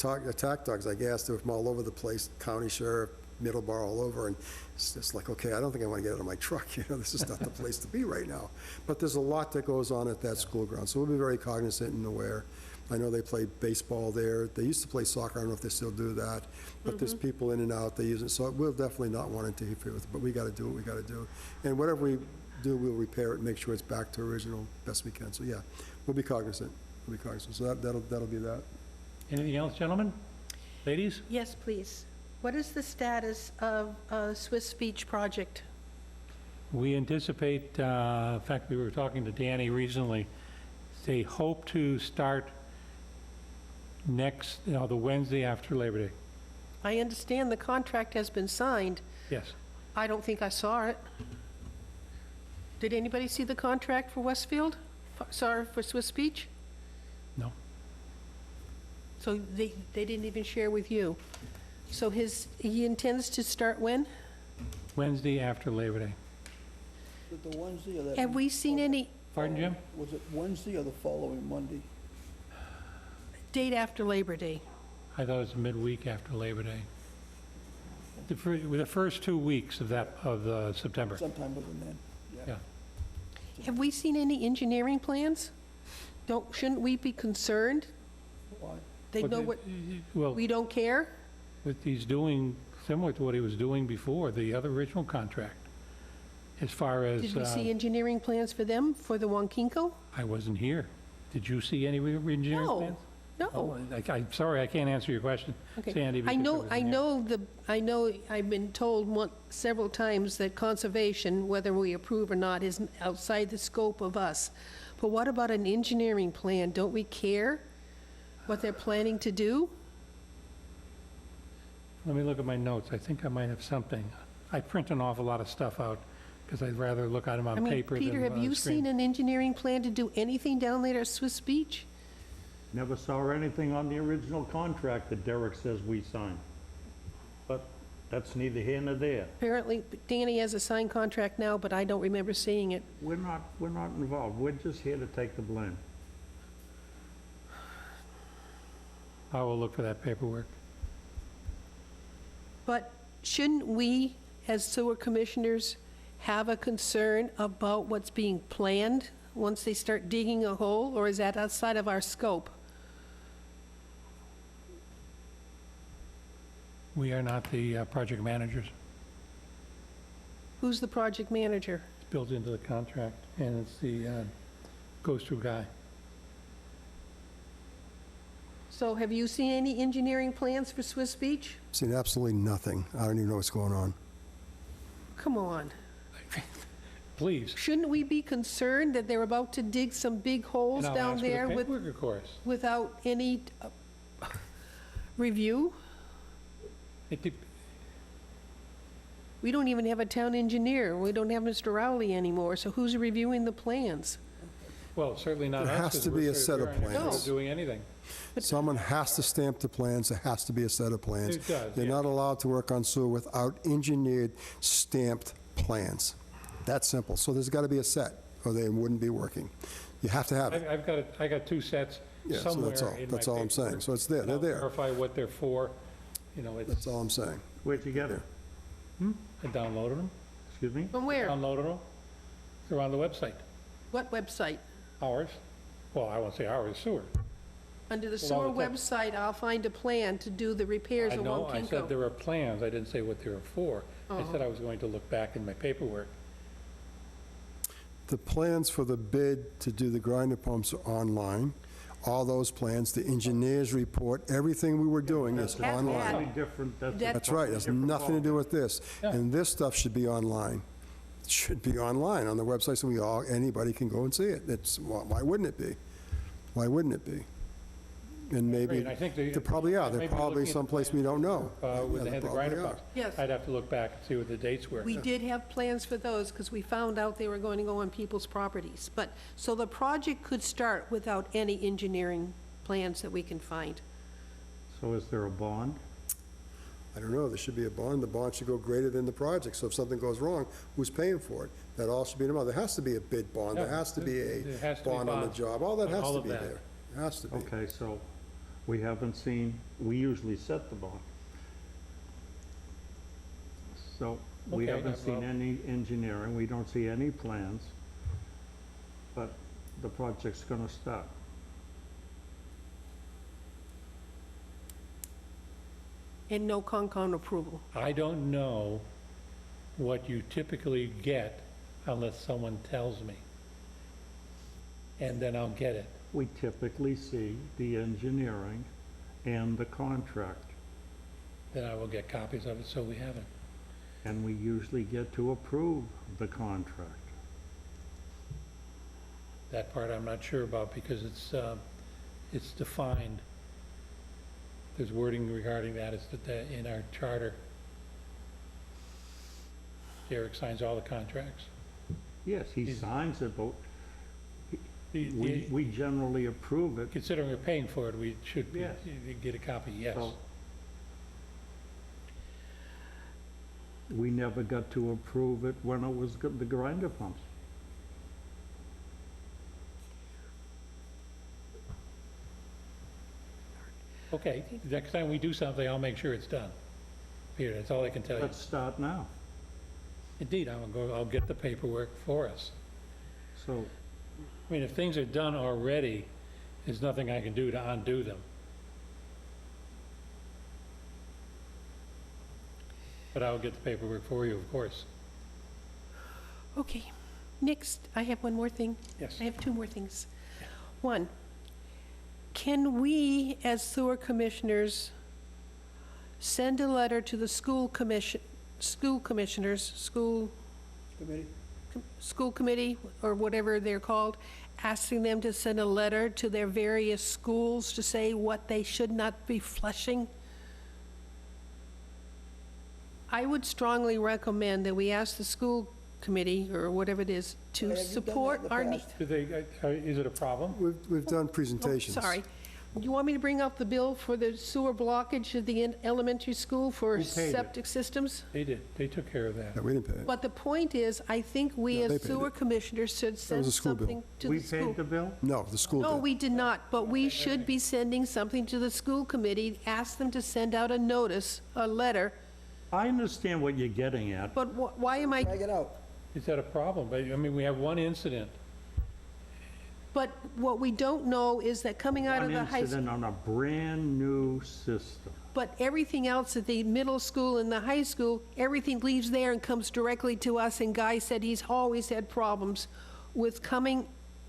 attack dogs, I guess. They were from all over the place, county sheriff, Middleborough, all over, and it's just like, okay, I don't think I want to get out of my truck, this is not the place to be right now. But there's a lot that goes on at that school ground, so we'll be very cognizant and aware. I know they play baseball there. They used to play soccer, I don't know if they still do that, but there's people in and out, they use it, so we'll definitely not want to interfere with it, but we got to do what we got to do. And whatever we do, we'll repair it and make sure it's back to original best we can. So, yeah, we'll be cognizant, so that'll be that. Anything else, gentlemen? Ladies? Yes, please. What is the status of Swiss Beach project? We anticipate, in fact, we were talking to Danny recently, they hope to start the Wednesday after Labor Day. I understand the contract has been signed. Yes. I don't think I saw it. Did anybody see the contract for Westfield? Sorry, for Swiss Beach? No. So they didn't even share with you. So he intends to start when? Wednesday after Labor Day. Was it the Wednesday or that? Have we seen any Pardon, Jim? Was it Wednesday or the following Monday? date after Labor Day? I thought it was midweek after Labor Day. The first 2 weeks of September. Sometime within then, Yeah. Have we seen any engineering plans? Shouldn't we be concerned? Why? They know what, Well, we don't care? what he's doing, similar to what he was doing before, the other original contract, as far as, Did we see engineering plans for them, for the Wonkinko? I wasn't here. Did you see any engineering No, plans? no. Oh, I'm sorry, I can't answer your question, Okay. Sandy, I because know, wasn't I here. know, I've been told several times that conservation, whether we approve or not, is outside the scope of us. But what about an engineering plan? Don't we care what they're planning to do? Let me look at my notes. I think I might have something. I print an awful lot of stuff out, because I'd rather look at them I on mean, paper than Peter, have on you screen. seen an engineering plan to do anything down there at Swiss Beach? Never saw anything on the original contract that Derek says we signed. But That's neither here nor there. Apparently, Danny has a signed contract now, but I don't remember seeing it. We're not involved. We're just here to take the blame. I will look for that paperwork. But shouldn't we, as sewer commissioners, have a concern about what's being planned once they start digging a hole, or is that outside of our scope? We are not the project managers. Who's the project manager? It's built into the contract, and it's the goes-through guy. So have you seen any engineering plans for Swiss Beach? Seen absolutely nothing. I don't even know what's going on. Come on. Please. Shouldn't we be concerned that they're about to dig some big holes And I'll down ask for the there paperwork, of course. without any review? It de- We don't even have a town engineer. We don't have Mr. Rowley anymore, so who's reviewing the plans? Well, certainly not us. There has 'cause to we're be a sort set of we're not plans. doing anything. Someone has to stamp the plans, there has to be a set of plans. It does, You're yeah. not allowed to work on sewer without engineered, stamped plans. That's simple. So there's got to be a set, or they wouldn't be working. You have to have it. I got two sets Yeah, so somewhere that's all. in my That's all I'm saying. paperwork. So it's there, And they're I'll there. verify what they're for. You know, That's all I'm saying. Where'd you get it? I downloaded them. Excuse me? From where? Downloaded them. They're on the website. What website? Ours. Well, I won't say ours, sewer. Under the Well, sewer all the time. website, I'll find a plan to do the repairs I at know, I said Wampico. there are plans. I didn't say what they were for. I said I was going to look back in my paperwork. The plans for the bid to do the grinder pumps are online. All those plans, the engineer's report, everything we were doing is That- online. Totally different, That- That's right, it has nothing to do with this. Yeah. And this stuff should be online. It should be online on the website, so anybody can go and see it. Why wouldn't it be? Why wouldn't it be? And maybe, And I think they- they probably are, maybe they're probably looking at the someplace we don't know. When Yeah, they they had the probably grinder are. pumps. Yes. I'd have to look back and see what the dates were. We did have plans for those because we found out they were going to go on people's properties. But, so the project could start without any engineering plans that we can find. So is there a bond? I don't know, there should be a bond, the bond should go greater than the project, so if something goes wrong, who's paying for it? That all should be in the, there has to be a bid bond, there Yeah, has to be there has a to be bond on the bonds job, all that on has all to of be that. there. It has to be. Okay, so we haven't seen, we usually set the bond. So we Okay, haven't seen well- any engineering, we don't see any plans, but the project's gonna start. And no Concom approval. I don't know what you typically get unless someone tells me. And then I'll get it. We typically see the engineering and the contract, Then I will get copies of it, so we have it. and we usually get to approve the contract. That part I'm not sure about because it's defined. There's wording regarding that, it's that in our charter. Derek signs all the contracts. Yes, he He's- signs it, but The- we generally approve it. Considering we're paying for it, we should Yes. get a copy, yes. So we never got to approve it when it was the grinder pumps. Okay, next time we do something, I'll make sure it's done. Peter, that's all I can tell you. Let's start now. Indeed, I'll get the paperwork for us. So, I mean, if things are done already, there's nothing I can do to undo them. But I'll get the paperwork for you, of course. Okay, next, I have one more thing. Yes. I have two more things. One, can we, as sewer commissioners, send a letter to the school commissioners, school committee, or whatever they're called, asking them to send a letter to their various schools to say what they should not be flushing? I would strongly recommend that we ask the school committee, or whatever it is, to Have you done that support in the our need. past? Do they, is it a problem? We've done Oh, presentations. sorry. You want me to bring up the bill for the sewer blockage at the elementary school for Who paid it? septic systems? They did, they took care of that. Yeah, we didn't pay it. But the point is, I think we No, they as paid sewer it. commissioners should send a school bill. something to We the school. paid the bill? No, the school No, did. we did not, but we should be sending something to the school committee, ask them to send out a notice, a letter, I understand what you're getting at. but why am I, Drag it out. Is that a problem? But, I mean, we have one incident. but what we don't know is that coming out of One the high school. incident on a brand-new system. But everything else at the middle school and the high school, everything leaves there and comes directly to us, and Guy said he's always had problems with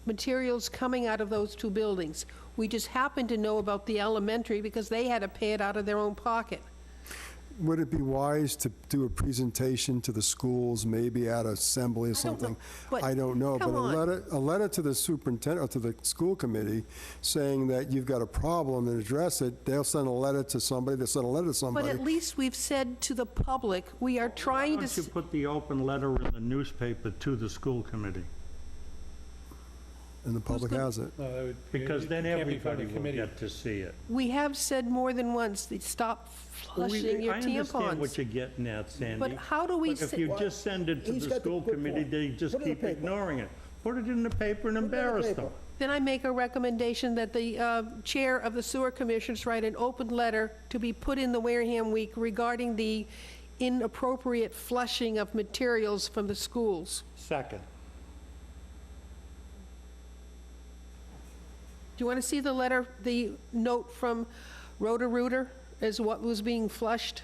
materials coming out of those two buildings. We just happened to know about the elementary because they had to pay it out of their own pocket. Would it be wise to do a presentation to the schools, maybe at an assembly or I don't know, something? but I don't know, but come on. a letter to the superintendent, or to the school committee, saying that you've got a problem and address it, they'll send a letter to somebody, they'll send a letter to But somebody. at least we've said to the public, we are trying Why to, don't you put the open letter in the newspaper to the school committee? And the public gonna- has it. No, that would- Because then it can't be from everybody the will committee. get to see it. we have said more than once, that stop flushing your I understand what tampons. you're getting at, Sandy. But how do we But if say- you just send it to He's the got the school good committee, point. they just Put it in the keep paper. ignoring it. Put it in the paper and embarrass them. paper. Then I make a recommendation that the chair of the sewer commissioners write an open letter to be put in the Wareham Week regarding the inappropriate flushing of materials from the schools. Second. Do you want to see the letter, the note from Roto-Rooter as what was being flushed?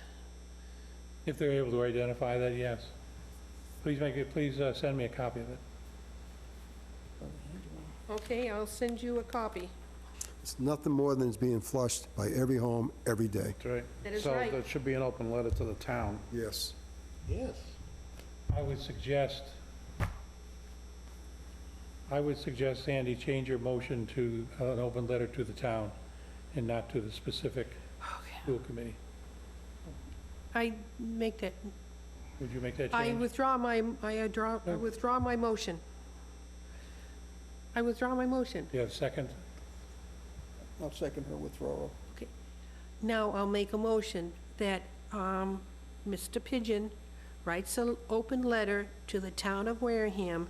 If they're able to identify that, yes. Please send me a copy of it. Okay, I'll send you a copy. It's nothing more than it's being flushed by every home, every day. That's right. That is right. So there should be an open letter to the town. Yes. Yes. I would suggest, Sandy, change your motion to an open letter to the town and not to the specific school committee. I make that, Would you make that I change? withdraw my motion. I withdraw my motion. Do you have a second? I'll second her withdrawal. Now I'll make a motion that Mr. Pigeon writes an open letter to the town of Wareham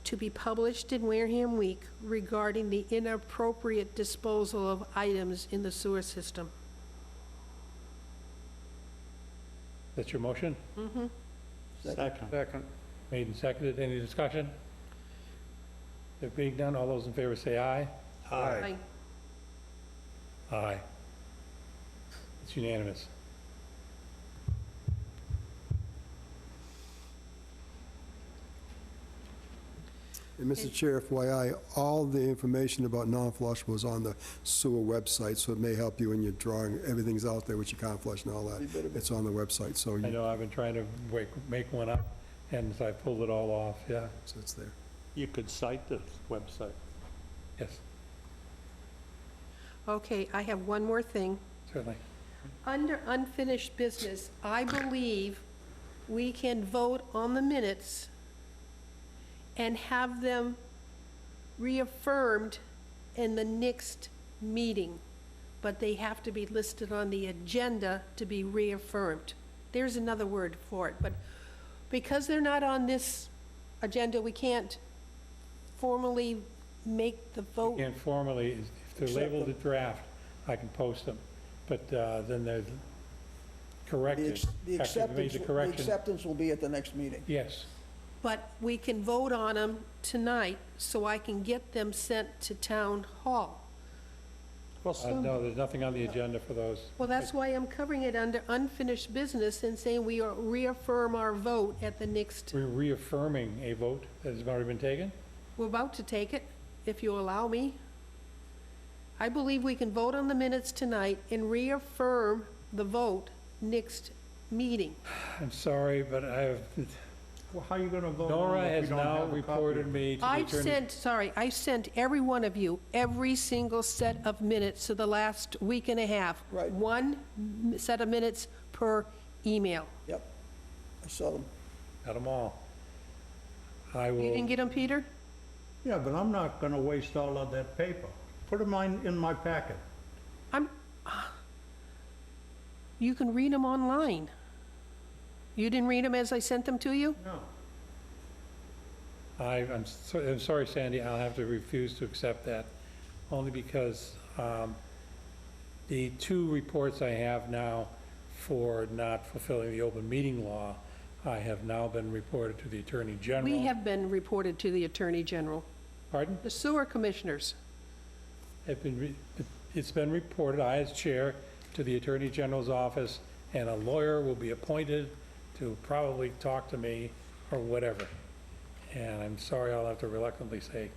to be published in Wareham Week regarding the inappropriate disposal of items in the sewer system. That's your motion? Second. Second. Made and seconded. Any discussion? There being none, all those in favor say aye. Aye. Aye. It's unanimous. And Mr. Chair, FYI, all the information about non-flush was on the sewer website, so it may help you when you're drawing, everything's out there, which you can't flush and all that. It's on the website, so I know I've been trying to make one up, and I pulled it all off, yeah, it's there. You could cite the website. yes, Okay, I have one more thing. certainly. Under unfinished business, I believe we can vote on the minutes and have them reaffirmed in the next meeting, but they have to be listed on the agenda to be reaffirmed. There's another word for it, but because they're not on this agenda, we can't formally make the vote. And formally, if they're labeled a draft, I can post them, but then they're corrected. The After we've made acceptance, the the correction. acceptance will be at the next meeting. Yes, But we can vote on them tonight, so I can get them sent to town hall. no, there's nothing on the agenda for those. Well, that's why I'm covering it under unfinished business and saying we are reaffirm our vote at the next, We're reaffirming a vote that has already been taken? we're about to take it, if you allow me. I believe we can vote on the minutes tonight and reaffirm the vote next meeting. I'm sorry, but Well, how are you going to vote on Nora it if has you don't now have a copy? reported me to the attorney. I sent every one of you, every single set of minutes for the last week and a half. Right. One set of minutes per email. Yep. I saw them. Got them all. I You will, didn't get them, Peter? Yeah, but I'm not going to waste all of that paper. Put them in my packet. You can read them online. You didn't read them as I sent them to you? No. I'm sorry, Sandy, I'll have to refuse to accept that, only because the 2 reports I have now for not fulfilling the open meeting law, I have now been reported to the Attorney General. We have been reported to the Attorney General. Pardon? The sewer commissioners. It's been reported, I as chair, to the Attorney General's office, and a lawyer will be appointed to probably talk to me or whatever. And I'm sorry, I'll have to reluctantly say,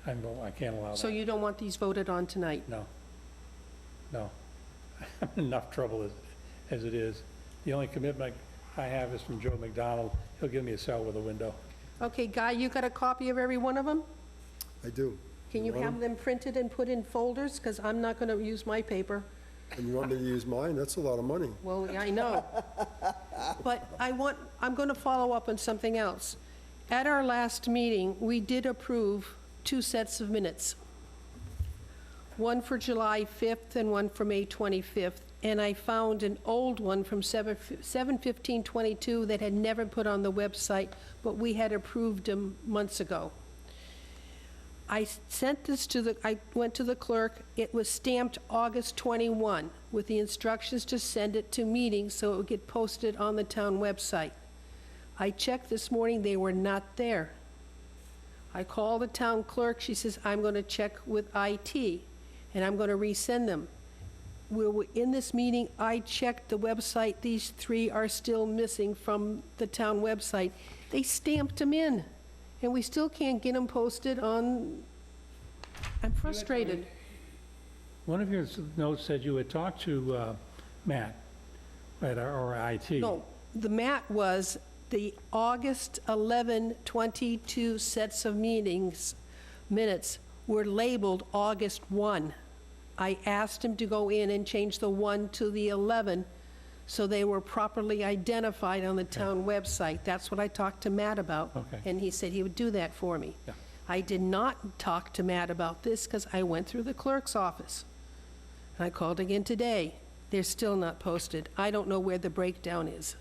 I can't allow that. So you don't want these voted on tonight? No. No. I'm in enough trouble as it is. The only commitment I have is from Joe McDonald. He'll give me a cell with a window. Okay, Guy, you got a copy of every one of them? I do. Can you have them printed and put in folders? Because I'm not going to use my paper. And you want me to use mine? That's a lot of money. Well, I know. But I'm going to follow up on something else. At our last meeting, we did approve 2 sets of minutes. One for July 5th and one for May 25th. And I found an old one from 7/15/22 that had never put on the website, but we had approved them months ago. I sent this I went to the clerk. It was stamped August 21 with the instructions to send it to meetings so it would get posted on the town website. I checked this morning, they were not there. I called the town clerk, she says, I'm going to check with IT, and I'm going to resend them. We were in this meeting, I checked the website, these 3 are still missing from the town website. They stamped them in, and we still can't get them posted on, I'm frustrated. One of your notes said you had talked to Matt at our IT. No, the Matt was the August 11, 22 sets of minutes were labeled August 1. I asked him to go in and change the 1 to the 11 so they were properly identified on the town website. That's what I talked to Matt about. Okay. And he said he would do that for me. Yeah. I did not talk to Matt about this because I went through the clerk's office. And I called again today. They're still not posted. I don't know where the breakdown is.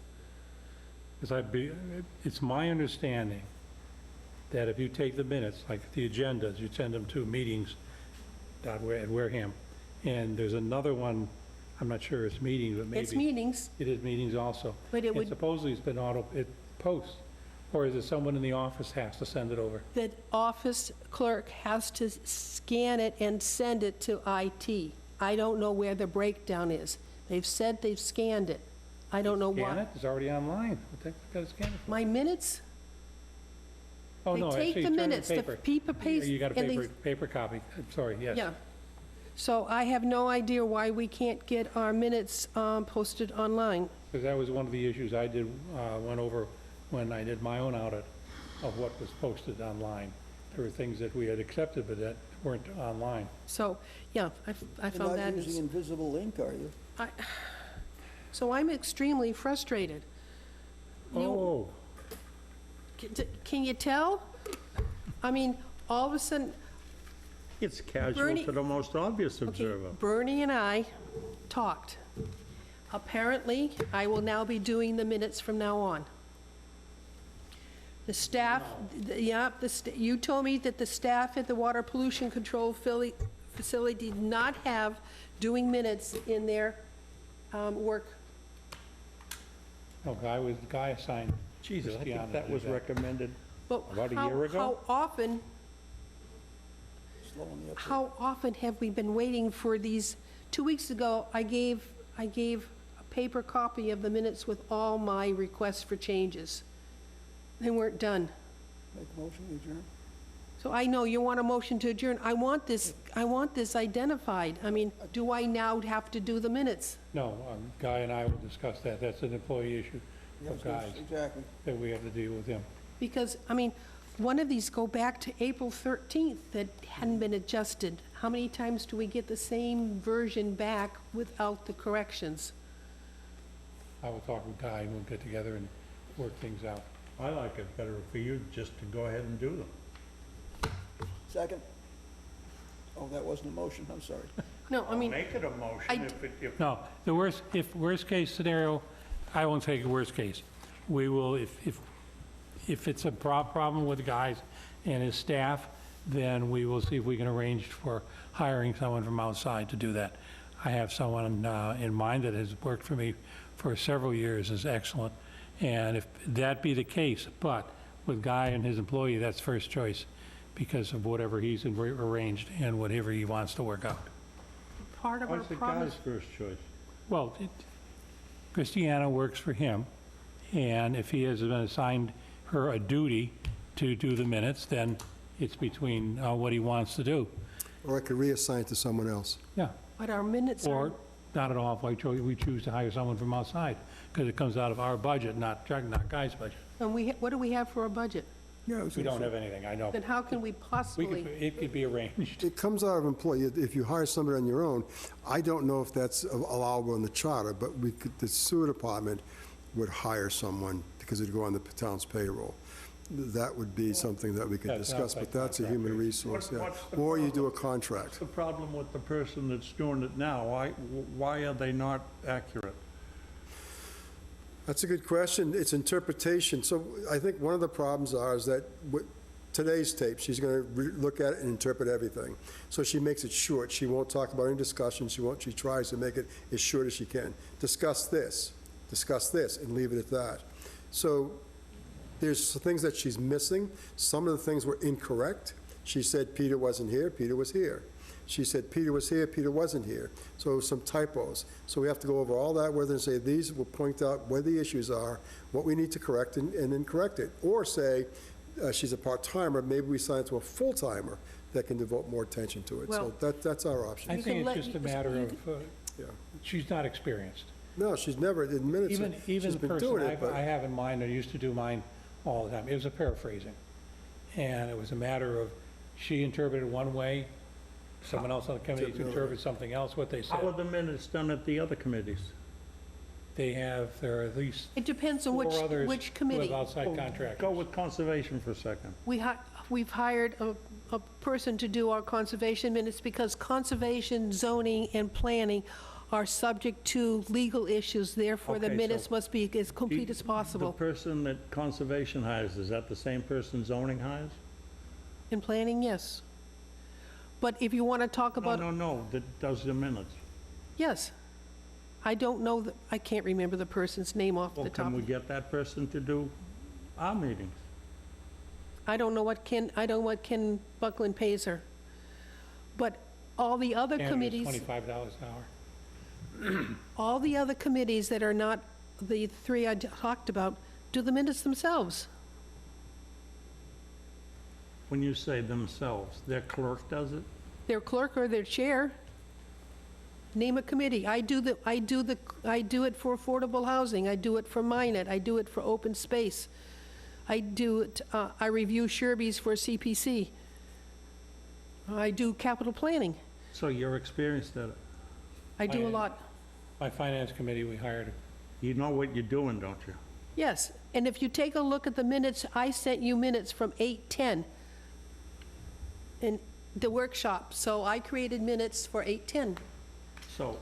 It's my understanding that if you take the minutes, like the agendas, you send them to meetings at Wareham, and there's another one, I'm not sure it's meetings, but maybe. It's meetings, It is meetings also. but it And would, supposedly it's been it posts, or is it someone in the office has to send it over? the office clerk has to scan it and send it to IT. I don't know where the breakdown is. They've said they've scanned it. I don't know Scan why. it? It's already online. What the heck we gotta scan it for? My minutes, Oh, they no, take actually, the turn it minutes, the paper. paper paste. You got a and they- paper copy. I'm sorry, yes. Yeah. So I have no idea why we can't get our minutes posted online. Because that was one of the issues I went over when I did my own audit of what was posted online. There were things that we had accepted, but that weren't online. So, yeah, I found that. You're not using invisible ink, are you? So I'm extremely frustrated. Oh, Can you tell? I mean, all of a sudden, It's casual Bernie- to the most obvious okay, observer. Bernie and I talked. Apparently, I will now be doing the minutes from now on. The staff, you told me that the staff at the Water Pollution Control facility did not have doing minutes in their work. no, Guy assigned. Jesus, I Christiana think that to was do that. recommended. But About a how- year ago? How often Slow on the uptake. How often have we been waiting for these? 2 weeks ago, I gave a paper copy of the minutes with all my requests for changes. They weren't done. Make a motion, to adjourn. So I know you want a motion to adjourn. I want this identified. I mean, do I now have to do the minutes? No, Guy and I will discuss that. That's an employee issue Yeah, of Guy's exactly. that we have to deal with him. Because, I mean, one of these go back to April 13th that hadn't been adjusted. How many times do we get the same version back without the corrections? I will talk with Guy and we'll get together and work things out. I like it better for you just to go ahead and do them. Second? Oh, that wasn't a motion, I'm sorry. No, I mean, Make it a I motion d- if No, the worst case scenario, I won't take a worst case. We will, if it's a problem with the guys and his staff, then we will see if we can arrange for hiring someone from outside to do that. I have someone in mind that has worked for me for several years, is excellent. And if that be the case, but with Guy and his employee, that's first choice because of whatever he's arranged and whatever he wants to work out. part of our What's the problem, guy's first choice? Well, Christiana works for him, and if he has been assigned her a duty to do the minutes, then it's between what he wants to do. Or I could reassign to someone else. Yeah, but our minutes are, or not at all, if we choose to hire someone from outside, because it comes out of our budget, not Guy's budget. and what do we have for a budget? Yeah, I was We gonna don't say, have anything, I know. Then how can we possibly? It could be arranged. It comes out of employee, if you hire somebody on your own, I don't know if that's allowable in the charter, but we could, the sewer department would hire someone because it'd go on the town's payroll. That would be something that we could Yeah, it sounds discuss, like but that's a human contract. resource, yeah. What's the Or you problem? do a contract. What's the problem with the person that's doing it now? Why are they not accurate? That's a good question. It's interpretation. So I think one of the problems is that with today's tape, she's going to look at it and interpret everything. So she makes it short. She won't talk about any discussion. She tries to make it as short as she can. Discuss this, and leave it at that. So there's things that she's missing. Some of the things were incorrect. She said Peter wasn't here, Peter was here. She said Peter was here, Peter wasn't here. So some typos. So we have to go over all that with her and say, these will point out where the issues are, what we need to correct, and then correct it. Or say, she's a part-timer, maybe we assign it to a full-timer that can devote more attention to it. So Well- that's our option. I You think can it's let- just a you- matter you of, Yeah. she's not experienced. No, she's never admitted Even it. the She's been person doing it, but I have in mind, I used to do mine all the time, it was a paraphrasing. And it was a matter of, she interpreted one way, someone else on the committee to interpret something else, what they How are said. the minutes done at the other committees? There are at least It depends on four others which who have committee. outside Go contractors. with conservation for a second. We've hired a person to do our conservation minutes because conservation, zoning, and planning are subject to legal issues, therefore the Okay, so minutes must be as complete as The possible. person that conservation hires, is that the same person zoning hires? In planning, yes. But if you want to talk about, No, that does the minutes. yes. I don't know, I can't remember the person's name off the Well, top. can we get that person to do our meetings? I don't know what Ken Buckland pays her. But all the other And it's committees, $25 an hour. all the other committees that are not the three I talked about, do the minutes themselves. When you say themselves, their clerk does it? Their clerk or their chair. Name a committee. I do it for affordable housing. I do it for Minnet. I do it for open space. I review Sherby's for CPC. I do capital planning. So you're experienced at it. I do a lot. My finance committee, we hired, You know what you're doing, don't you? Yes, and if you take a look at the minutes, I sent you minutes from 8:10 in the workshop, so I created minutes for 8:10. So,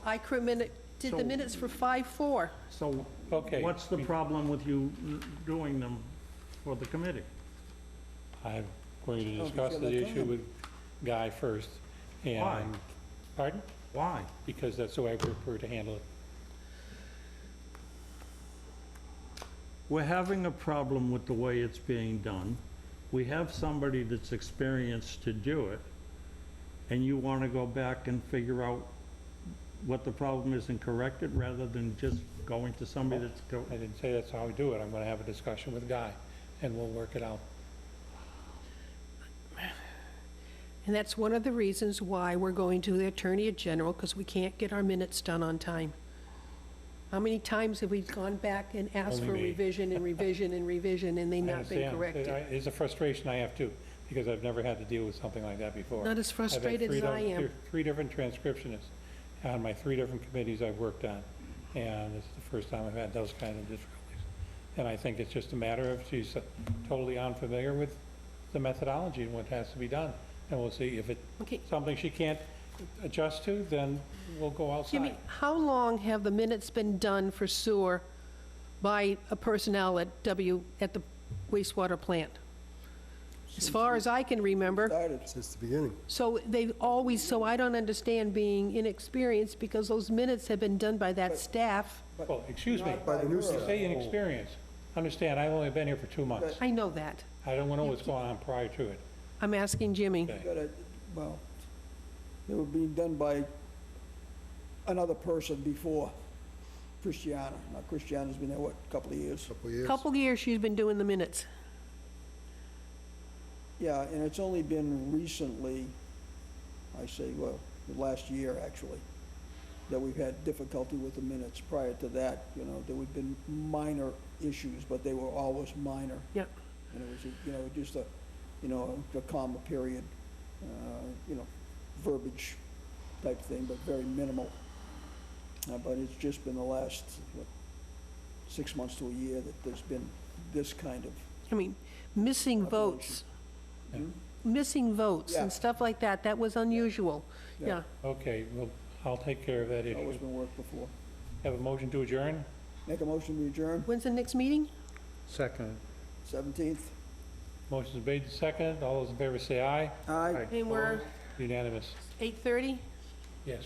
Did So- the minutes for 5:04. so Okay. what's the problem with you doing them for the committee? I'm going to Oh, discuss before the that issue time. with Guy first. And Why? Pardon? Why? Because that's the way I prefer to handle it. We're having a problem with the way it's being done. We have somebody that's experienced to do it, and you want to go back and figure out what the problem is and correct it, rather than just going to somebody that's I didn't say that's how we do it. I'm going to have a discussion with Guy, and we'll work it out. And that's one of the reasons why we're going to the Attorney General, because we can't get our minutes done on time. How many times have we gone back and asked Only for me. revision and revision and revision, and they I not been understand. corrected? It's a frustration I have too, because I've never had to deal with something like that before. Not as frustrated as I am. Three different transcriptionists on my three different committees I've worked on, and this is the first time I've had those kind of difficulties. And I think it's just a matter of she's totally unfamiliar with the methodology and what has to be done. and we'll see if it's Okay. something she can't adjust to, then we'll go Jimmy, outside. how long have the minutes been done for sewer by a personnel at the wastewater plant? As far as I can remember. Started. Since the beginning. So they've always, so I don't understand being inexperienced, because those minutes have been done by that staff. Well, excuse me, Not by the new her. staff. say inexperience. Understand, I've only been here for 2 months. I know that. I don't know what's going on prior to it. I'm asking Jimmy. Okay. Got it. Well, they were being done by another person before Christiana. Now, Christiana's been there, what, a couple of years? Couple of years. Couple years she's been doing the minutes. Yeah, and it's only been recently, I say, well, the last year, actually, that we've had difficulty with the minutes. Prior to that, you know, there would been minor issues, but they were always minor. Yep. And it was, you know, just a comma period, you know, verbiage type thing, but very minimal. But it's just been the last, what, 6 months to a year that there's been this kind of, I mean, missing votes. Missing votes Yeah. and stuff like that, that was unusual. Yeah. Yeah. Okay, well, I'll take care of that always issue. been worked before. Have a motion to adjourn? Make a motion to adjourn, When's the next meeting? Second. 17th. Motion's made, seconded. All those in favor say aye. Aye. And we're Unanimous. 8:30? Yes.